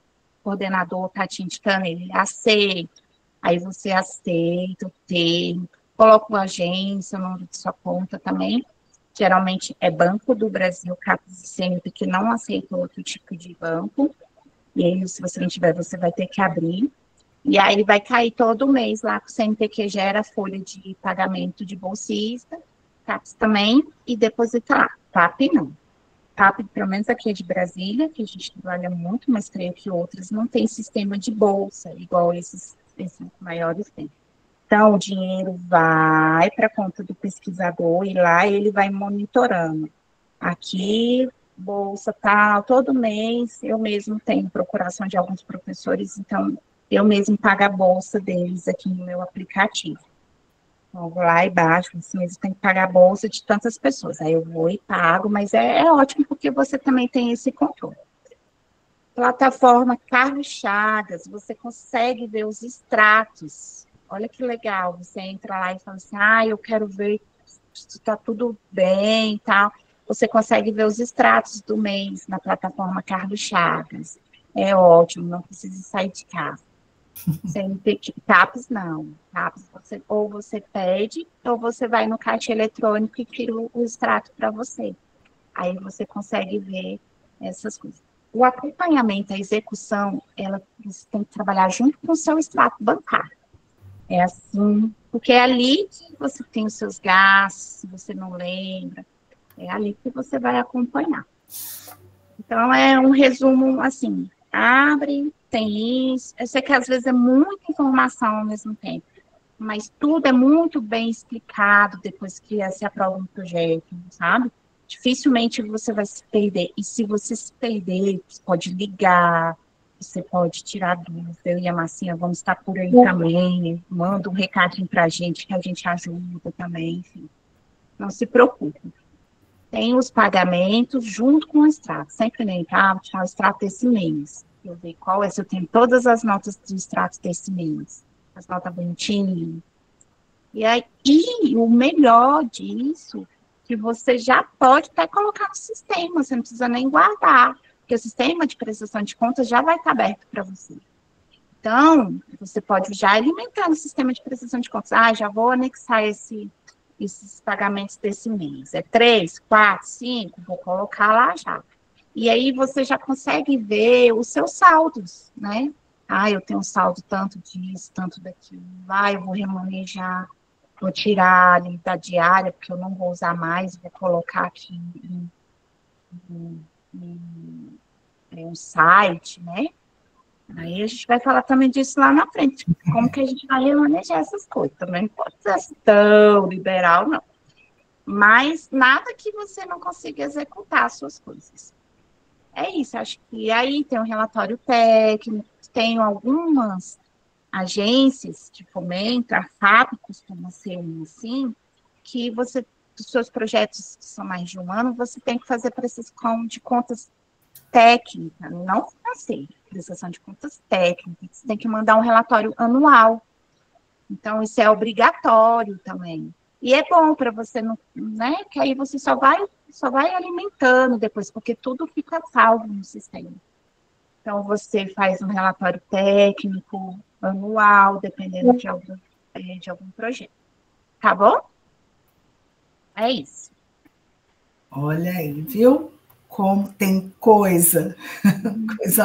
coordenador está te indicando? Ele aceita. Aí você aceita o termo, coloca uma agência, o nome de sua conta também. Geralmente é Banco do Brasil, CAPES e CNPq, que não aceita outro tipo de banco. E aí, se você não tiver, você vai ter que abrir. E aí vai cair todo mês lá, que o CNPq gera a folha de pagamento de bolsista, CAPES também, e deposita lá. PAP não. PAP, pelo menos aqui é de Brasília, que a gente trabalha muito, mas creio que outras não têm sistema de bolsa, igual esses maiores têm. Então, o dinheiro vai para a conta do pesquisador e lá ele vai monitorando. Aqui, bolsa tal, todo mês eu mesmo tenho procuração de alguns professores, então eu mesmo pago a bolsa deles aqui no meu aplicativo. Então, eu vou lá e baixo, esse mês eu tenho que pagar a bolsa de tantas pessoas. Aí eu vou e pago, mas é ótimo porque você também tem esse controle. Plataforma Carlos Chagas, você consegue ver os extratos. Olha que legal, você entra lá e fala assim, eu quero ver se está tudo bem e tal. Você consegue ver os extratos do mês na plataforma Carlos Chagas. É ótimo, não precisa sair de casa. CAPES não. CAPES ou você pede, ou você vai no caixa eletrônico e tira o extrato para você. Aí você consegue ver essas coisas. O acompanhamento, a execução, você tem que trabalhar junto com o seu extrato bancário. É assim, porque é ali que você tem os seus gastos, se você não lembra, é ali que você vai acompanhar. Então, é um resumo, assim, abre, tem isso. Eu sei que às vezes é muita informação ao mesmo tempo, mas tudo é muito bem explicado depois que se aprova um projeto, sabe? Dificilmente você vai se perder. E se você se perder, você pode ligar, você pode tirar dúvida. Eu e a Marcinha vamos estar por aí também. Manda um recadinho para a gente, que a gente ajuda também. Enfim. Não se preocupe. Tem os pagamentos junto com o extrato. Sempre lembrar, o extrato desse mês. Eu ver qual é, se eu tenho todas as notas do extrato desse mês. As notas bonitinhas. E aí, o melhor disso que você já pode até colocar no sistema, você não precisa nem guardar, porque o sistema de prestação de contas já vai estar aberto para você. Então, você pode já alimentar no sistema de prestação de contas. Ah, já vou anexar esses pagamentos desse mês. É 3, 4, 5, vou colocar lá já. E aí você já consegue ver os seus saldos, né? Ah, eu tenho um saldo tanto disso, tanto daquilo. Ah, eu vou remanejar, vou tirar ali da diária, porque eu não vou usar mais, vou colocar aqui em um site, né? Aí a gente vai falar também disso lá na frente, como que a gente vai remanejar essas coisas. Também não pode ser assim tão liberal, não. Mas nada que você não consiga executar as suas coisas. É isso, acho que aí tem um relatório técnico, tem algumas agências de fomento, a FAP costuma ser uma assim, que você, os seus projetos que são mais de um ano, você tem que fazer prestação de contas técnica, não financeira, prestação de contas técnica, você tem que mandar um relatório anual. Então, isso é obrigatório também. E é bom para você, não, né? Que aí você só vai alimentando depois, porque tudo fica salvo no sistema. Então, você faz um relatório técnico anual, dependendo de algum projeto. Tá bom? É isso. Olha aí, viu? Como tem coisa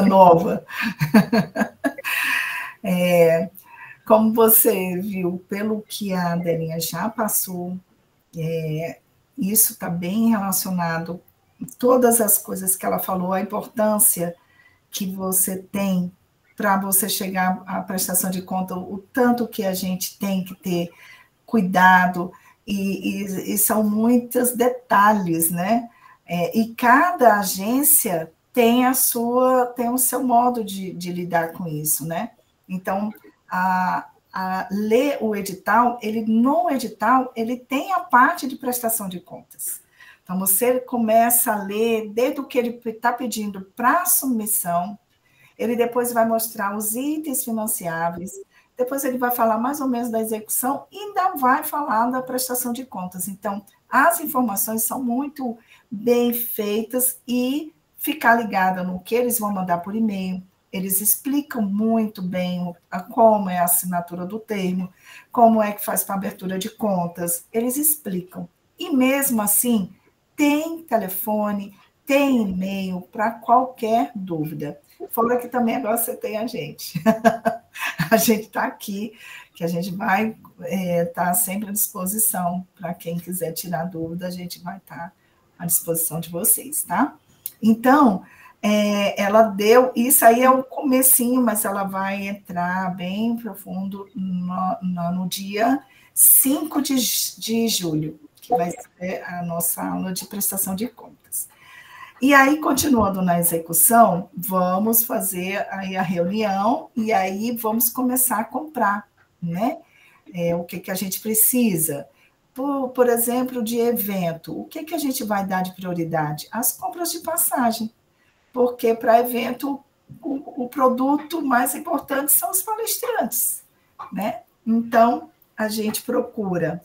nova. Como você viu, pelo que a Adelinha já passou, isso está bem relacionado, todas as coisas que ela falou, a importância que você tem para você chegar à prestação de conta, o tanto que a gente tem que ter cuidado, e são muitos detalhes, né? E cada agência tem o seu modo de lidar com isso, né? Então, ler o edital, no edital, ele tem a parte de prestação de contas. Então, você começa a ler, desde o que ele está pedindo para a submissão, ele depois vai mostrar os itens financiáveis, depois ele vai falar mais ou menos da execução e ainda vai falar da prestação de contas. Então, as informações são muito bem feitas e ficar ligada no que eles vão mandar por e-mail. Eles explicam muito bem como é a assinatura do termo, como é que faz para abertura de contas, eles explicam. E mesmo assim, tem telefone, tem e-mail para qualquer dúvida. Fora que também agora você tem a gente. A gente está aqui, que a gente vai estar sempre à disposição para quem quiser tirar dúvida, a gente vai estar à disposição de vocês, tá? Então, ela deu, isso aí é o comecinho, mas ela vai entrar bem profundo no dia 5 de julho, que vai ser a nossa aula de prestação de contas. E aí, continuando na execução, vamos fazer aí a reunião e aí vamos começar a comprar, né? O que a gente precisa. Por exemplo, de evento, o que a gente vai dar de prioridade? As compras de passagem, porque para evento o produto mais importante são os palestrantes, né? Então, a gente procura.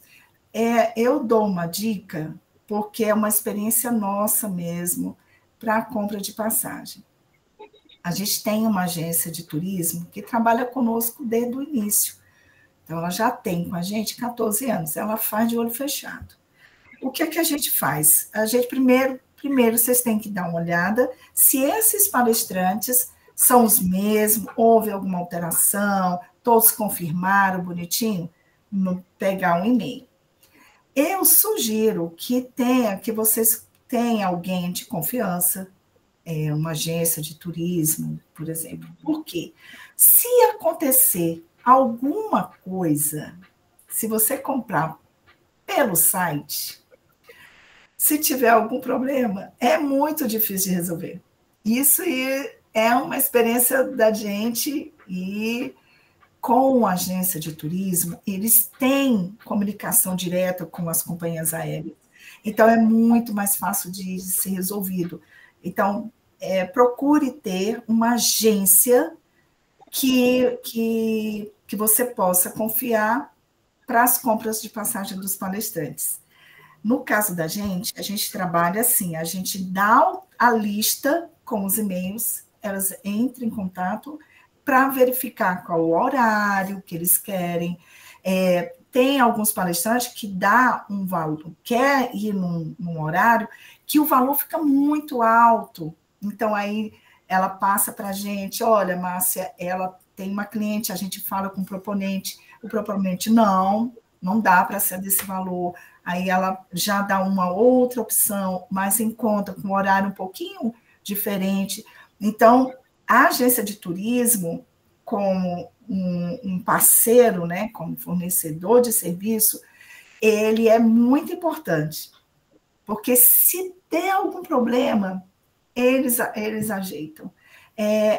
Eu dou uma dica, porque é uma experiência nossa mesmo, para a compra de passagem. A gente tem uma agência de turismo que trabalha conosco desde o início. Então, ela já tem com a gente 14 anos, ela faz de olho fechado. O que a gente faz? A gente, primeiro vocês têm que dar uma olhada se esses palestrantes são os mesmos, houve alguma alteração, todos confirmaram bonitinho, pegar um e-mail. Eu sugiro que vocês tenham alguém de confiança, uma agência de turismo, por exemplo. Por quê? Se acontecer alguma coisa, se você comprar pelo site, se tiver algum problema, é muito difícil de resolver. Isso é uma experiência da gente e com a agência de turismo, eles têm comunicação direta com as companhias aéreas. Então, é muito mais fácil de ser resolvido. Então, procure ter uma agência que você possa confiar para as compras de passagem dos palestrantes. No caso da gente, a gente trabalha assim, a gente dá a lista com os e-mails, elas entram em contato para verificar qual o horário que eles querem. Tem alguns palestrantes que dá um valor, quer ir num horário que o valor fica muito alto. Então, aí ela passa para a gente, olha, Márcia, ela tem uma cliente, a gente fala com o proponente não dá para ser desse valor. Aí ela já dá uma outra opção, mais em conta, com um horário um pouquinho diferente. Então, a agência de turismo, como um parceiro, né, como fornecedor de serviço, ele é muito importante, porque se der algum problema, eles ajeitam.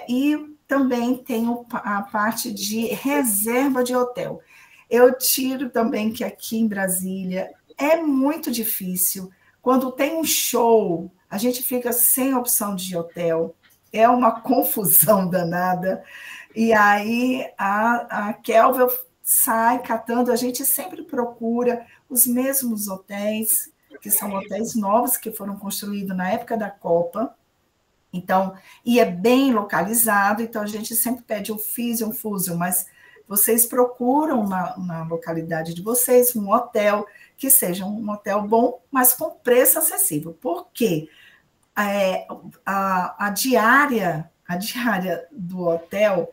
E também tem a parte de reserva de hotel. Eu tiro também que aqui em Brasília é muito difícil. Quando tem um show, a gente fica sem opção de hotel. É uma confusão danada. E aí a Kelvin sai catando, a gente sempre procura os mesmos hotéis, que são hotéis novos, que foram construídos na época da Copa. Então, e é bem localizado, então a gente sempre pede o Fusion, mas vocês procuram na localidade de vocês um hotel que seja um hotel bom, mas com preço acessível. Por quê? A diária do hotel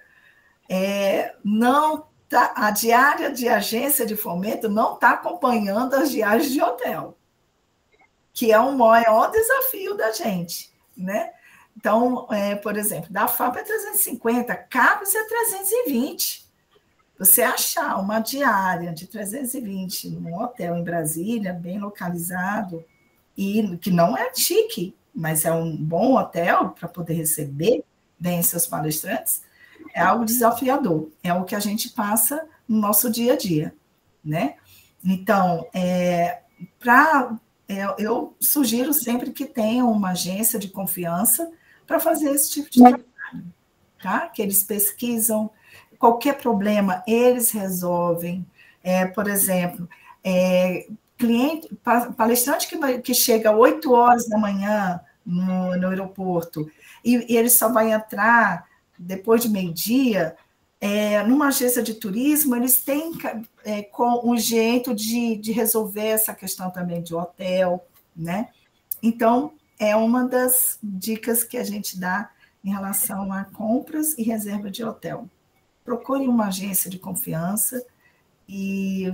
não tá, a diária de agência de fomento não está acompanhando as diárias de hotel, que é o maior desafio da gente, né? Então, por exemplo, da FAP é 350, CAPES é 320. Você achar uma diária de 320 num hotel em Brasília, bem localizado, e que não é chique, mas é um bom hotel para poder receber bem seus palestrantes, é algo desafiador. É o que a gente passa no nosso dia a dia, né? Então, eu sugiro sempre que tenham uma agência de confiança para fazer esse tipo de trabalho, tá? Que eles pesquisam, qualquer problema eles resolvem. Por exemplo, palestrante que chega às 8 horas da manhã no aeroporto e ele só vai entrar depois de meio-dia, numa agência de turismo, eles têm com um jeito de resolver essa questão também de hotel, né? Então, é uma das dicas que a gente dá em relação a compras e reserva de hotel. Procure uma agência de confiança e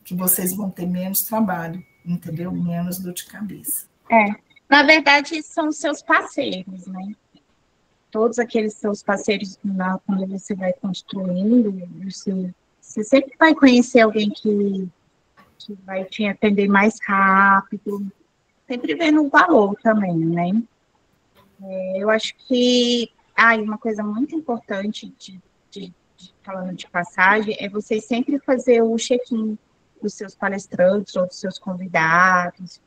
que vocês vão ter menos trabalho, entendeu? Menos dor de cabeça. Na verdade, são seus parceiros, né? Todos aqueles seus parceiros, quando você vai construindo, você sempre vai conhecer alguém que vai te atender mais rápido, sempre vendo o valor também, né? Eu acho que uma coisa muito importante, falando de passagem, é você sempre fazer o check-in dos seus palestrantes ou dos seus convidados,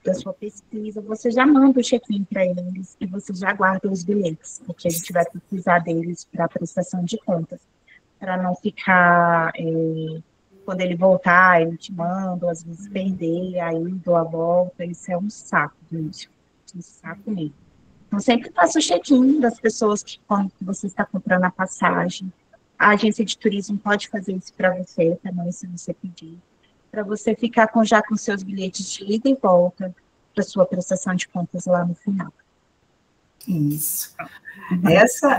da sua pesquisa, você já manda o check-in para eles e você já guarda os bilhetes, porque a gente vai precisar deles para a prestação de contas, para não ficar, quando ele voltar, ele te manda, ou às vezes perder, aí dou a volta, isso é um saco, gente, um saco mesmo. Então, sempre faça o check-in das pessoas que quando você está comprando a passagem. A agência de turismo pode fazer isso para você também, se você pedir, para você ficar já com seus bilhetes de ida e volta para sua prestação de contas lá no final. Isso.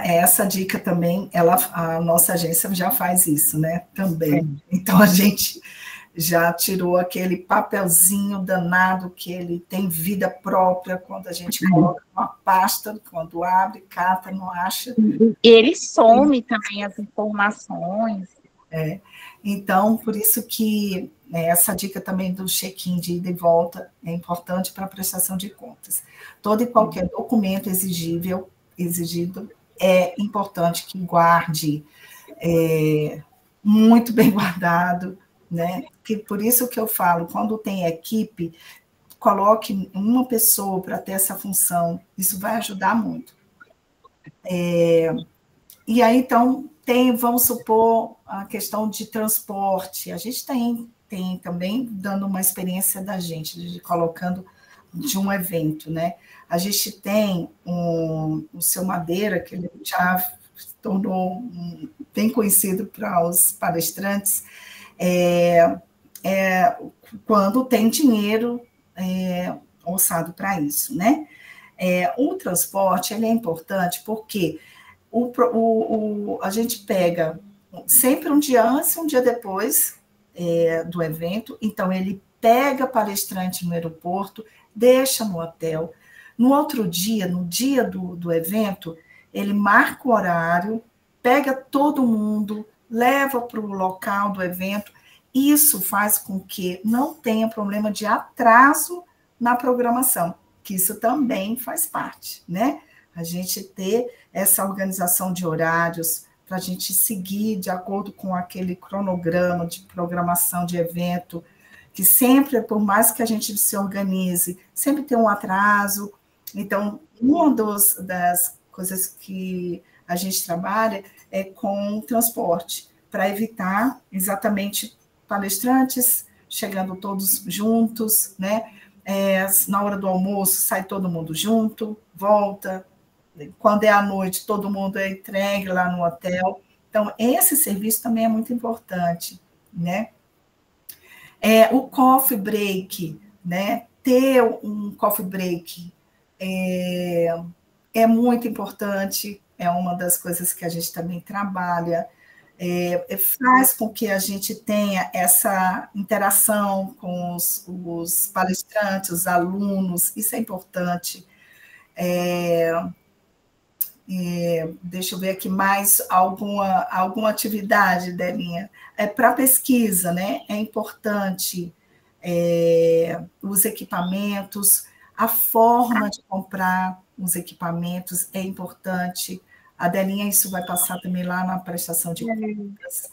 Essa dica também, a nossa agência já faz isso, né? Também. Então, a gente já tirou aquele papelzinho danado que ele tem vida própria quando a gente coloca uma pasta, quando abre, cata, não acha. E ele some também as informações. Então, por isso que essa dica também do check-in de ida e volta é importante para a prestação de contas. Todo e qualquer documento exigido é importante que guarde muito bem guardado, né? Por isso que eu falo, quando tem equipe, coloque uma pessoa para ter essa função, isso vai ajudar muito. E aí, então, vamos supor, a questão de transporte. A gente tem também, dando uma experiência da gente, de colocando de um evento, né? A gente tem o Seu Madeira, que ele já se tornou bem conhecido para os palestrantes, quando tem dinheiro orçado para isso, né? O transporte ele é importante porque a gente pega sempre um dia antes e um dia depois do evento, então ele pega palestrante no aeroporto, deixa no hotel, no outro dia, no dia do evento, ele marca o horário, pega todo mundo, leva para o local do evento. Isso faz com que não tenha problema de atraso na programação, que isso também faz parte, né? A gente ter essa organização de horários para a gente seguir de acordo com aquele cronograma de programação de evento, que sempre, por mais que a gente se organize, sempre tem um atraso. Então, uma das coisas que a gente trabalha é com o transporte, para evitar exatamente palestrantes chegando todos juntos, né? Na hora do almoço, sai todo mundo junto, volta. Quando é à noite, todo mundo é entregue lá no hotel. Então, esse serviço também é muito importante, né? O coffee break, né? Ter um coffee break é muito importante, é uma das coisas que a gente também trabalha, faz com que a gente tenha essa interação com os palestrantes, os alunos, isso é importante. Deixa eu ver aqui mais alguma atividade, Delinha. Para pesquisa, né? É importante os equipamentos, a forma de comprar os equipamentos é importante. A Delinha, isso vai passar também lá na prestação de contas.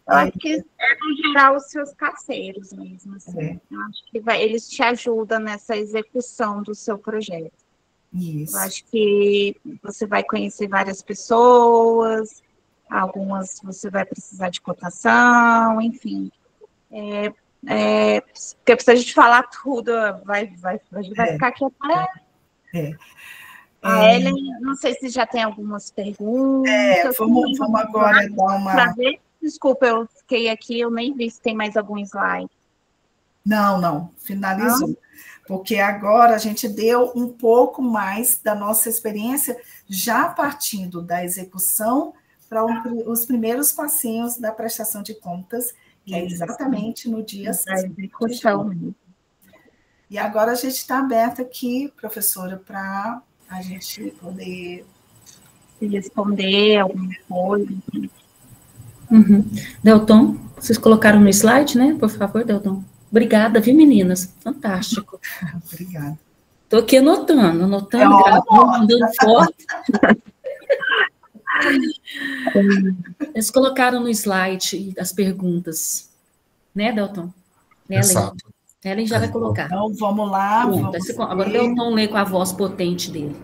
Eu acho que no geral os seus parceiros mesmo. Assim. Eu acho que eles te ajudam nessa execução do seu projeto. Isso. Eu acho que você vai conhecer várias pessoas, algumas você vai precisar de cotação, enfim. Porque se a gente falar tudo, a gente vai ficar aqui até... A Ellen, não sei se já tem algumas perguntas. Vamos agora dar uma... Desculpa, eu fiquei aqui, eu nem vi se tem mais algum slide. Não, finalizou. Porque agora a gente deu um pouco mais da nossa experiência, já partindo da execução para os primeiros passinhos da prestação de contas, que é exatamente no dia seguinte. E agora a gente está aberta aqui, professora, para a gente poder responder alguma coisa. Delton, vocês colocaram no slide, né? Por favor, Delton. Obrigada, viu, meninas? Fantástico. Obrigada. Estou aqui anotando, gravando, mandando foto. Eles colocaram no slide as perguntas, né, Delton? Exato. Ellen já vai colocar. Então, vamos lá. Agora o Delton lê com a voz potente dele.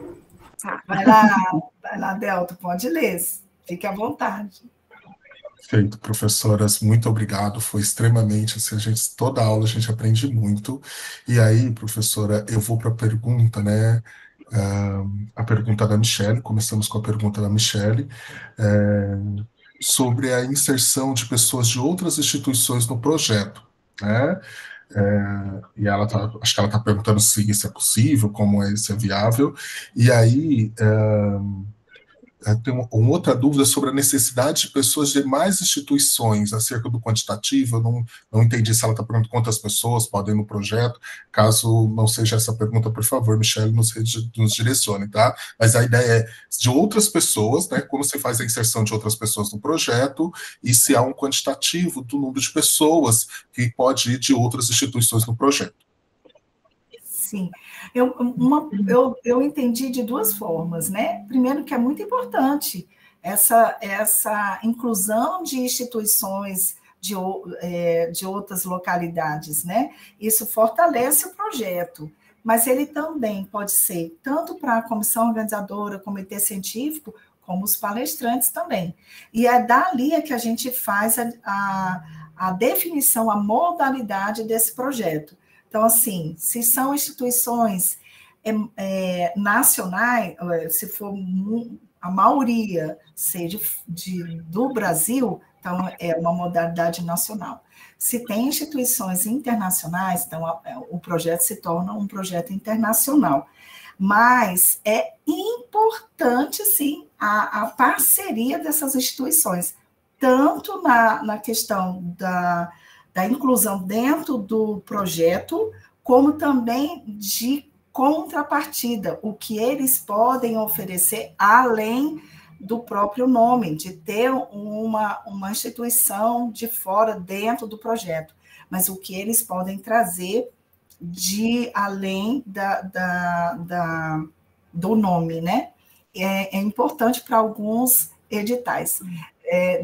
Vai lá, Delton, pode ler. Fique à vontade. Perfeito, professoras, muito obrigado, foi extremamente, assim, toda aula a gente aprende muito, e aí, professora, eu vou para a pergunta, né, a pergunta da Michele, começamos com a pergunta da Michele, sobre a inserção de pessoas de outras instituições no projeto, né, e acho que ela está perguntando se isso é possível, se é viável, e aí... Tem uma outra dúvida sobre a necessidade de pessoas de mais instituições acerca do quantitativo. Eu não entendi se ela está perguntando quantas pessoas podem ir no projeto. Caso não seja essa pergunta, por favor, Michele, nos direcione, tá? Mas a ideia é de outras pessoas, né? Como você faz a inserção de outras pessoas no projeto e se há um quantitativo do número de pessoas que pode ir de outras instituições no projeto. Sim, eu entendi de duas formas, né? Primeiro, que é muito importante essa inclusão de instituições de outras localidades, né? Isso fortalece o projeto, mas ele também pode ser tanto para a comissão organizadora, comitê científico, como os palestrantes também. E é dali que a gente faz a definição, a modalidade desse projeto. Então, assim, se são instituições nacionais, se for a maioria ser do Brasil, então é uma modalidade nacional. Se tem instituições internacionais, então o projeto se torna um projeto internacional. Mas é importante, sim, a parceria dessas instituições, tanto na questão da inclusão dentro do projeto, como também de contrapartida, o que eles podem oferecer além do próprio nome, de ter uma instituição de fora dentro do projeto, mas o que eles podem trazer de além do nome, né? É importante para alguns editais.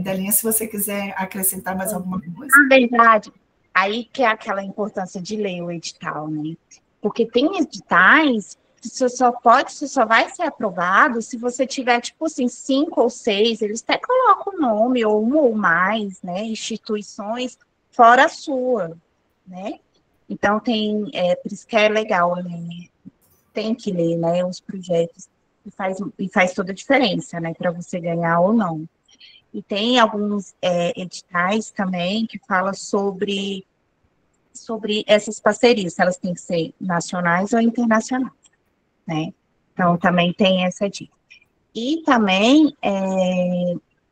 Delinha, se você quiser acrescentar mais alguma coisa. Na verdade, aí que é aquela importância de ler o edital, né? Porque tem editais que você só vai ser aprovado se você tiver, tipo assim, 5 ou 6, eles até colocam o nome, ou uma ou mais, né? Instituições fora a sua, né? Então, por isso que é legal, né? Tem que ler, né, os projetos, e faz toda a diferença, né, para você ganhar ou não. E tem alguns editais também que falam sobre essas parcerias, se elas têm que ser nacionais ou internacionais, né? Então, também tem essa dica. E também,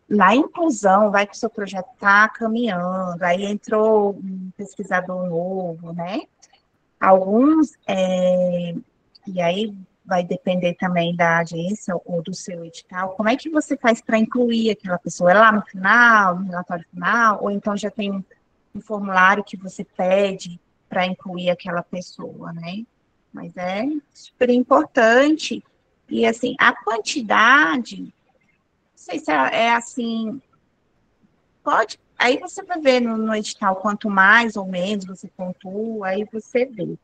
na inclusão, vai que o seu projeto está caminhando, aí entrou um pesquisador novo, né? Alguns, e aí vai depender também da agência ou do seu edital, como é que você faz para incluir aquela pessoa? É lá no final, no relatório final, ou então já tem um formulário que você pede para incluir aquela pessoa, né? Mas é super importante. E, assim, a quantidade, não sei se é assim, pode... Aí você vai ver no edital, quanto mais ou menos você pontua, aí você vê.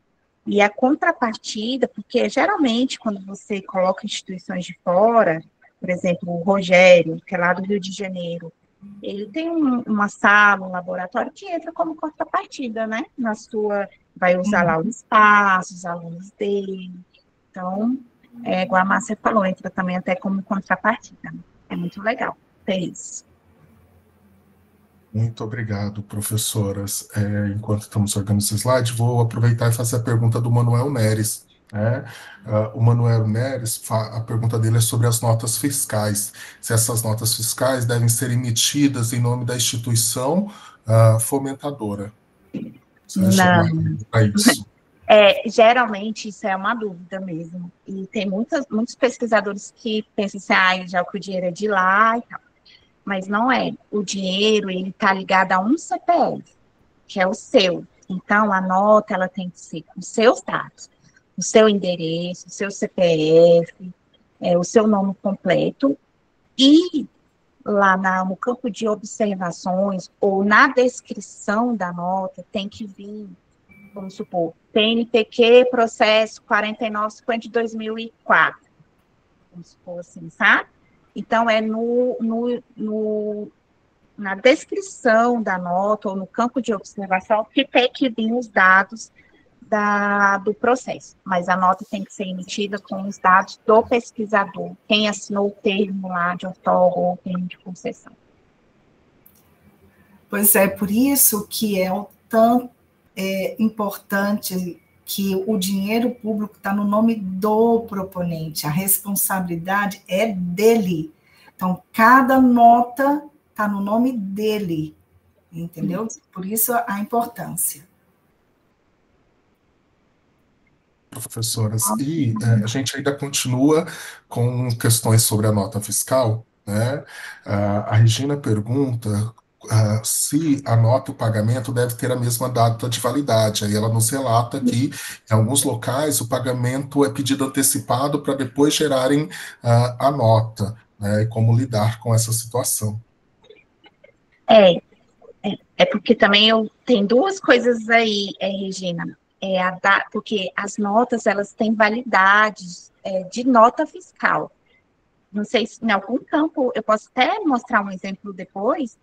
E a contrapartida, porque geralmente quando você coloca instituições de fora, por exemplo, o Rogério, que é lá do Rio de Janeiro, ele tem uma sala, um laboratório que entra como contrapartida, né? Vai usar lá o espaço, os alunos dele. Então, igual a Márcia falou, entra também até como contrapartida. É muito legal ter isso. Muito obrigado, professoras. Enquanto estamos organizando o slide, vou aproveitar e fazer a pergunta do Manuel Neres. O Manuel Neres, a pergunta dele é sobre as notas fiscais. Se essas notas fiscais devem ser emitidas em nome da instituição fomentadora. Você chegou a isso? Geralmente isso é uma dúvida mesmo. E tem muitos pesquisadores que pensam assim, já que o dinheiro é de lá e tal. Mas não é. O dinheiro, ele está ligado a um CPF, que é o seu. Então, a nota, ela tem que ser com os seus dados, o seu endereço, o seu CPF, o seu nome completo, e lá no campo de observações, ou na descrição da nota, tem que vir, vamos supor, PNPq, processo 4950 de 2004. Vamos supor assim, sabe? Então, na descrição da nota ou no campo de observação que tem que vir os dados do processo. Mas a nota tem que ser emitida com os dados do pesquisador, quem assinou o termo lá de outorga ou termo de concessão. Pois é, por isso que é tão importante que o dinheiro público está no nome do proponente, a responsabilidade é dele. Então, cada nota está no nome dele, entendeu? Por isso a importância. Professoras, e a gente ainda continua com questões sobre a nota fiscal, né? A Regina pergunta se a nota e o pagamento deve ter a mesma data de validade. Aí ela nos relata que, em alguns locais, o pagamento é pedido antecipado para depois gerarem a nota, né? E como lidar com essa situação. Porque também tem duas coisas aí, Regina. Porque as notas, elas têm validade de nota fiscal. não sei se em algum campo, eu posso até mostrar um exemplo depois,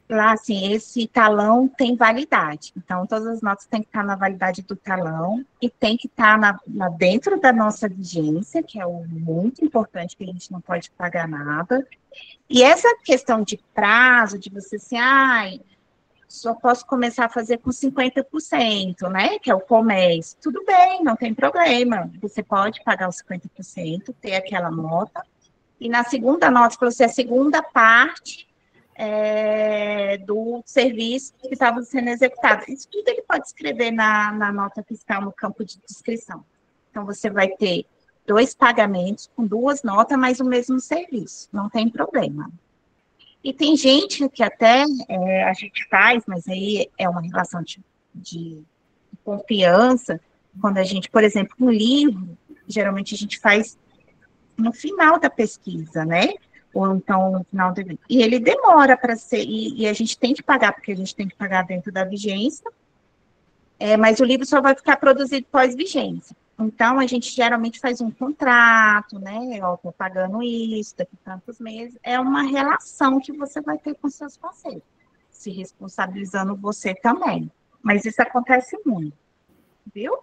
lá, assim, esse talão tem validade. Então, todas as notas têm que estar na validade do talão e tem que estar dentro da nossa vigência, que é o muito importante, que a gente não pode pagar nada. E essa questão de prazo, de você assim, só posso começar a fazer com 50%, né? Que é o comércio. Tudo bem, não tem problema. Você pode pagar os 50%, ter aquela nota. E na segunda nota, para você, a segunda parte do serviço que estava sendo executado. Isso tudo ele pode escrever na nota fiscal, no campo de descrição. Então, você vai ter 2 pagamentos com 2 notas, mas o mesmo serviço. Não tem problema. E tem gente que até a gente faz, mas aí é uma relação de confiança, quando a gente, por exemplo, um livro, geralmente a gente faz no final da pesquisa, né? Ou então no final do evento. E ele demora para ser, e a gente tem que pagar, porque a gente tem que pagar dentro da vigência, mas o livro só vai ficar produzido pós-vigência. Então, a gente geralmente faz um contrato, né? Ó, tô pagando isso, daqui a tantos meses. É uma relação que você vai ter com seus parceiros, se responsabilizando você também. Mas isso acontece muito, viu?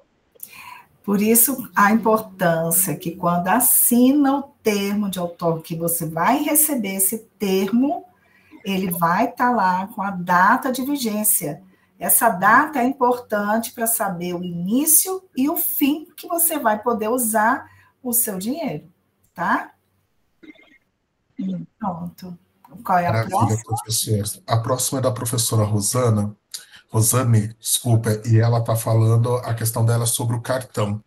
Por isso, a importância que quando assina o termo de outorga, que você vai receber esse termo, ele vai estar lá com a data de vigência. Essa data é importante para saber o início e o fim que você vai poder usar o seu dinheiro, tá? Pronto. Qual é a Maravilha, próxima? professor. A próxima é da professora Rosane, desculpa, e ela está falando a questão dela sobre o cartão.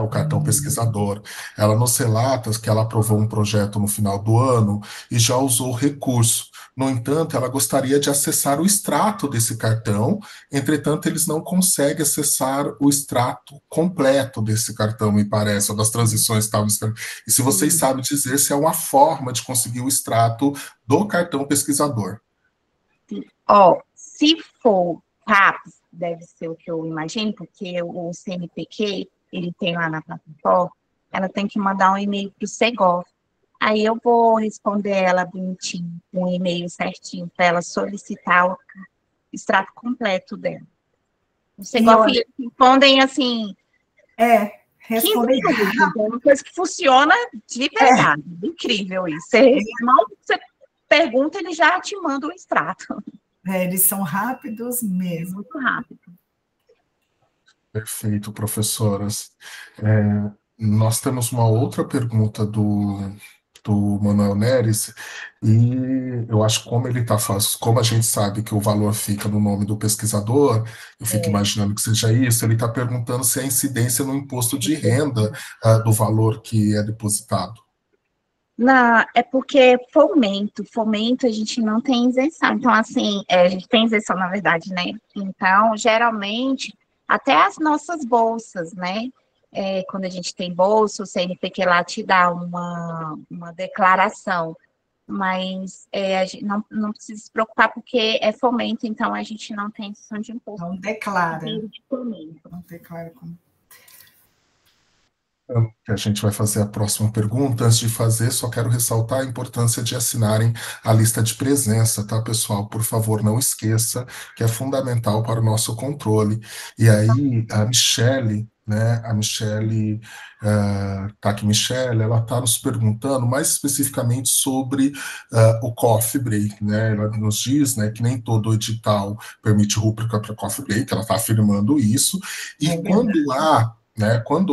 O cartão pesquisador. Ela nos relata que ela aprovou um projeto no final do ano e já usou o recurso. No entanto, ela gostaria de acessar o extrato desse cartão, entretanto, eles não conseguem acessar o extrato completo desse cartão, me parece, ou das transições que estavam escritas. E se vocês sabem dizer se é uma forma de conseguir o extrato do cartão pesquisador. Se for CAPES, deve ser o que eu imagino, porque o CNPq, ele tem lá na plataforma, ela tem que mandar um e-mail para o Segov. Aí eu vou responder ela bonitinho, um e-mail certinho, para ela solicitar o extrato completo dela. O Segov, eles respondem assim... Respondem. É uma coisa que funciona de verdade. Incrível isso. Você pergunta, ele já te manda o extrato. Eles são rápidos mesmo. Muito rápido. Perfeito, professoras. Nós temos uma outra pergunta do Manuel Neres, e eu acho que como ele está fácil, como a gente sabe que o valor fica no nome do pesquisador, eu fico imaginando que seja isso, ele está perguntando se há incidência no imposto de renda do valor que é depositado. Não, é porque fomento a gente não tem isenção. Então, assim, a gente tem isenção, na verdade, né? Então, geralmente, até as nossas bolsas, né? Quando a gente tem bolsa, o CNPq lá te dá uma declaração, mas a gente não precisa se preocupar porque é fomento, então a gente não tem isenção de imposto. Não declara. De fomento. Não declara como... A gente vai fazer a próxima pergunta. Antes de fazer, só quero ressaltar a importância de assinarem a lista de presença, tá, pessoal? Por favor, não esqueça, que é fundamental para o nosso controle. E aí, a Michele, né, ela está nos perguntando mais especificamente sobre o coffee break, né? Ela nos diz, né, que nem todo edital permite rúbrica para coffee break, ela está afirmando isso, e quando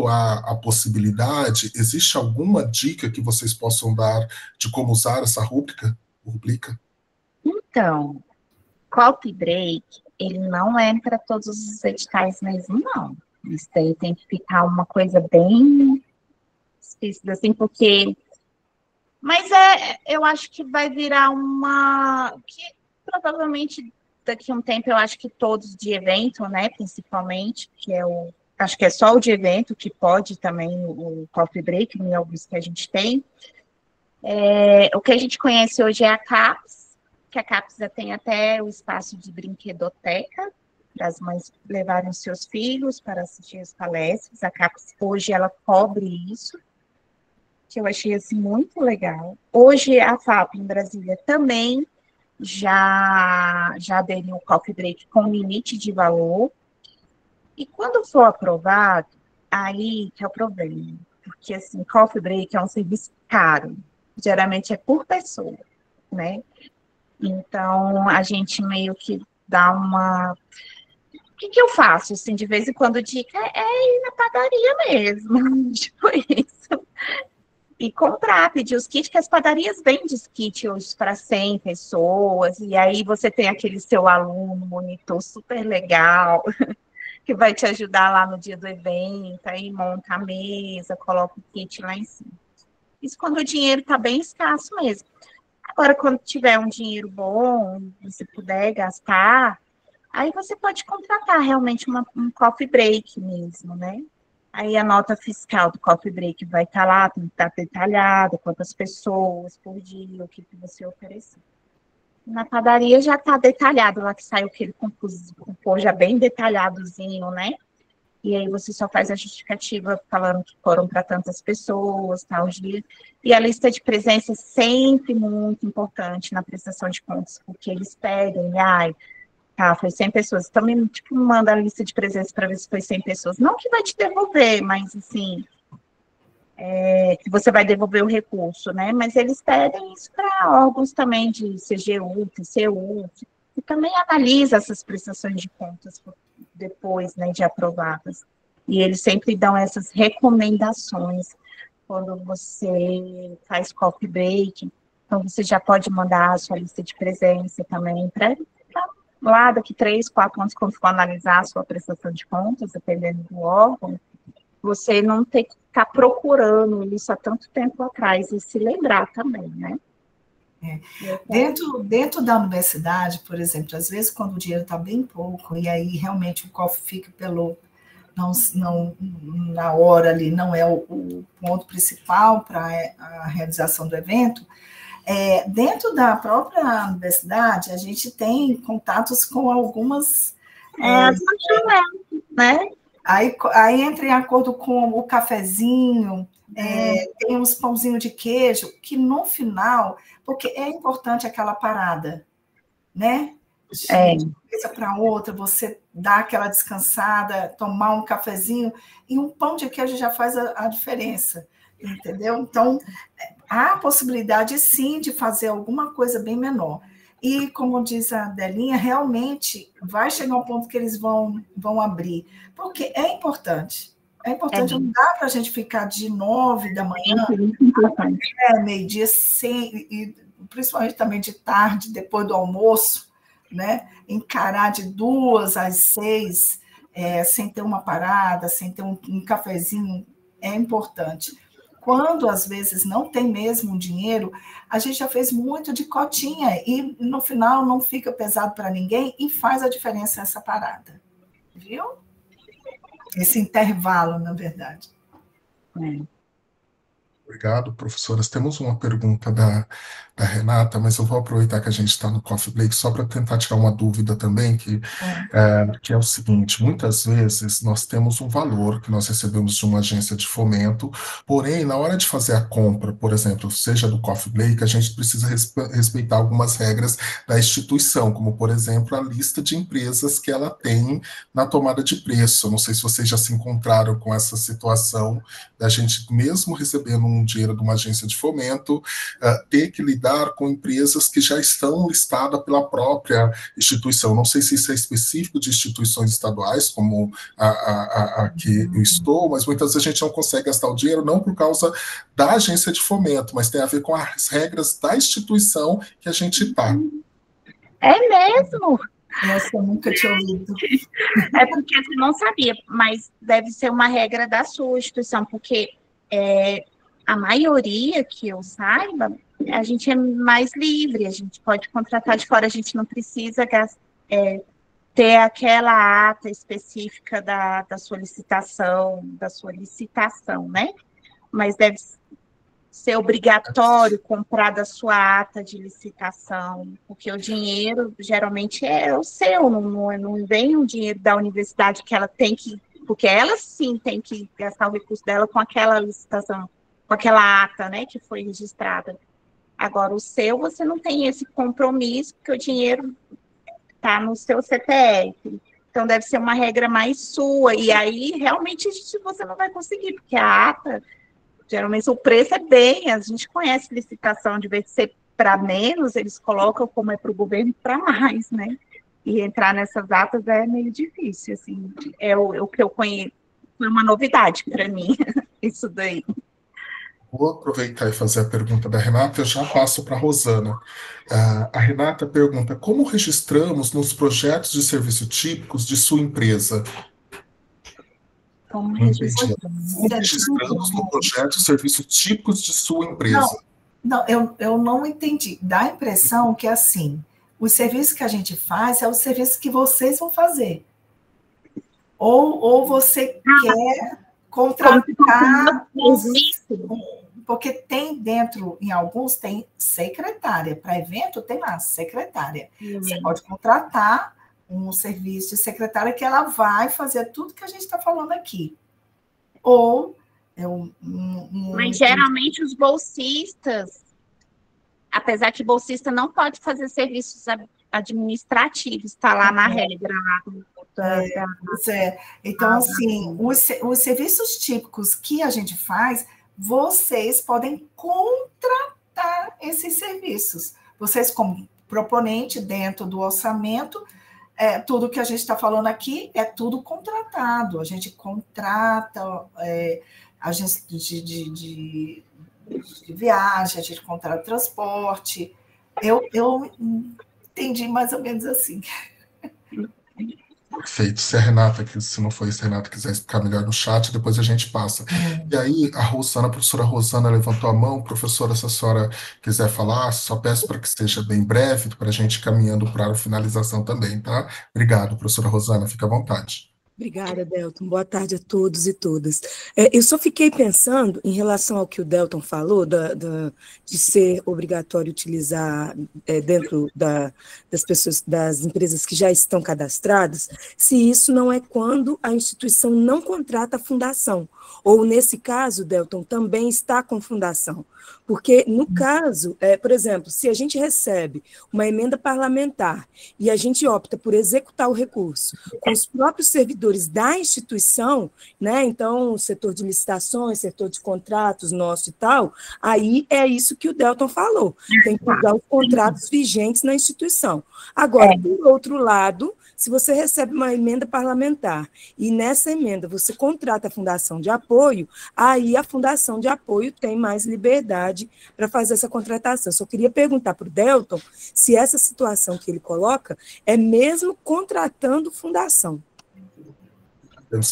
há a possibilidade, existe alguma dica que vocês possam dar de como usar essa rúbrica? Então, coffee break, ele não é para todos os editais mesmo, não. Isso daí tem que ficar uma coisa bem explícita, assim, porque... Mas eu acho que vai virar que provavelmente daqui a um tempo eu acho que todos de evento, né, principalmente, acho que é só o de evento que pode também o coffee break, em alguns que a gente tem. O que a gente conhece hoje é a CAPES, que a CAPES já tem até o espaço de brinquedoteca, para as mães levarem os seus filhos para assistir as palestras. A CAPES hoje ela cobre isso, que eu achei assim, muito legal. Hoje, a FAP em Brasília também já aderiu o coffee break com limite de valor. E quando for aprovado, aí que é o problema. Porque, assim, coffee break é um serviço caro. Geralmente é por pessoa, né? Então, a gente meio que dá uma... O que eu faço, assim, de vez em quando, dica é ir na padaria mesmo, tipo isso. E comprar, pedir os kits, que as padarias vendem os kits hoje para 100 pessoas, e aí você tem aquele seu aluno, monitor super legal, que vai te ajudar lá no dia do evento, aí monta a mesa, coloca o kit lá em cima. Isso quando o dinheiro está bem escasso mesmo. Agora, quando tiver um dinheiro bom, você puder gastar, aí você pode contratar realmente um coffee break mesmo, né? Aí a nota fiscal do coffee break vai estar lá, tem que estar detalhado, quantas pessoas por dia, o que você oferecer. Na padaria já está detalhado lá, que sai aquele compor já bem detalhadozinho, né? E aí você só faz a justificativa falando que foram para tantas pessoas, tal dia. E a lista de presença é sempre muito importante na prestação de contas, porque eles pedem, tá, foi 100 pessoas. Também, tipo, manda a lista de presença para ver se foi 100 pessoas. Não que vai te devolver, mas, assim, que você vai devolver o recurso, né? Mas eles pedem isso para órgãos também de CGU, TCU, e também analisa essas prestações de contas depois, né, de aprovadas. E eles sempre dão essas recomendações quando você faz coffee break. Então, você já pode mandar a sua lista de presença também para lá daqui 3, 4 anos, quando for analisar a sua prestação de contas, dependendo do órgão, você não ter que ficar procurando isso há tanto tempo atrás e se lembrar também, né? Dentro da universidade, por exemplo, às vezes quando o dinheiro está bem pouco, e aí realmente o cofre fica na hora ali, não é o ponto principal para a realização do evento, dentro da própria universidade, a gente tem contatos com algumas... né? Aí entra em acordo com o cafezinho, tem uns pãozinhos de queijo, que no final, porque é importante aquela parada, né? De uma coisa para outra, você dá aquela descansada, tomar um cafezinho, e um pão de queijo já faz a diferença, entendeu? Então, há possibilidade, sim, de fazer alguma coisa bem menor. E, como diz a Delinha, realmente vai chegar um ponto que eles vão abrir, porque é importante. É importante, não dá para a gente ficar de 9 da manhã até meio-dia, e principalmente também de tarde, depois do almoço, né? Encarar de 2 às 6, sem ter uma parada, sem ter um cafezinho, é importante. Quando, às vezes, não tem mesmo um dinheiro, a gente já fez muito de cotinha e, no final, não fica pesado para ninguém e faz a diferença essa parada. Viu? Esse intervalo, na verdade. Obrigado, professoras. Temos uma pergunta da Renata, mas eu vou aproveitar que a gente está no Coffee Break só para tentar tirar uma dúvida também, que é o seguinte: muitas vezes nós temos um valor que nós recebemos de uma agência de fomento, porém, na hora de fazer a compra, por exemplo, seja do Coffee Break, a gente precisa respeitar algumas regras da instituição, como, por exemplo, a lista de empresas que ela tem na tomada de preço. Não sei se vocês já se encontraram com essa situação da gente, mesmo recebendo um dinheiro de uma agência de fomento, ter que lidar com empresas que já estão listadas pela própria instituição. Não sei se isso é específico de instituições estaduais, como a que eu estou, mas muitas vezes a gente não consegue gastar o dinheiro, não por causa da agência de fomento, mas tem a ver com as regras da instituição que a gente está. É mesmo? Essa eu nunca tinha ouvido. É porque você não sabia, mas deve ser uma regra da sua instituição, porque a maioria que eu saiba, a gente é mais livre, a gente pode contratar de fora, a gente não precisa ter aquela ata específica da solicitação, né? Mas deve ser obrigatório comprar da sua ata de licitação, porque o dinheiro geralmente é o seu, não vem o dinheiro da universidade que ela tem que, porque ela sim tem que gastar o recurso dela com aquela licitação com aquela ata, né, que foi registrada. Agora, o seu, você não tem esse compromisso, porque o dinheiro está no seu CPF. Então, deve ser uma regra mais sua. E aí, realmente, você não vai conseguir, porque a ata, geralmente, o preço é bem. A gente conhece licitação, de vez de ser para menos, eles colocam como é para o governo para mais, né? E entrar nessas atas é meio difícil, assim. É o que eu conheço. Foi uma novidade para mim, isso daí. Vou aproveitar e fazer a pergunta da Renata, eu já passo para a Rosana. A Renata pergunta: como registramos nos projetos de serviço típicos de sua empresa? Como Não entendi. registramos? Como registramos no projeto de serviços típicos de sua empresa? Não, eu não entendi. Dá a impressão que, assim, os serviços que a gente faz é o serviço que vocês vão fazer. Ou você quer contratar... Porque tem dentro, em alguns, tem secretária. Para evento, tem lá, secretária. Você pode contratar um serviço de secretária que ela vai fazer tudo que a gente está falando aqui. Ou... Mas, geralmente, os bolsistas, apesar que bolsista não pode fazer serviços administrativos, está lá na regra. Então, assim, os serviços típicos que a gente faz... vocês podem contratar esses serviços. Vocês, como proponente, dentro do orçamento, tudo que a gente está falando aqui é tudo contratado. A gente contrata agência de viagem, a gente contrata transporte. Eu entendi mais ou menos assim. Perfeito. Se não for isso, a Renata quiser explicar melhor no chat, depois a gente passa. E aí, a professora Rosana levantou a mão. Professora, se a senhora quiser falar, só peço para que seja bem breve, para a gente ir caminhando para a finalização também, tá? Obrigado, professora Rosana, fica à vontade. Obrigada, Delton. Boa tarde a todos e todas. Eu só fiquei pensando, em relação ao que o Delton falou, de ser obrigatório utilizar dentro das pessoas, das empresas que já estão cadastradas, se isso não é quando a instituição não contrata a fundação, ou nesse caso, Delton, também está com fundação. Porque, no caso, por exemplo, se a gente recebe uma emenda parlamentar e a gente opta por executar o recurso com os próprios servidores da instituição, né, então, o setor de licitações, setor de contratos nosso e tal, aí é isso que o Delton falou, tem que usar os contratos vigentes na instituição. Agora, por outro lado, se você recebe uma emenda parlamentar e nessa emenda você contrata a fundação de apoio, aí a fundação de apoio tem mais liberdade para fazer essa contratação. Só queria perguntar para o Delton se essa situação que ele coloca é mesmo contratando fundação.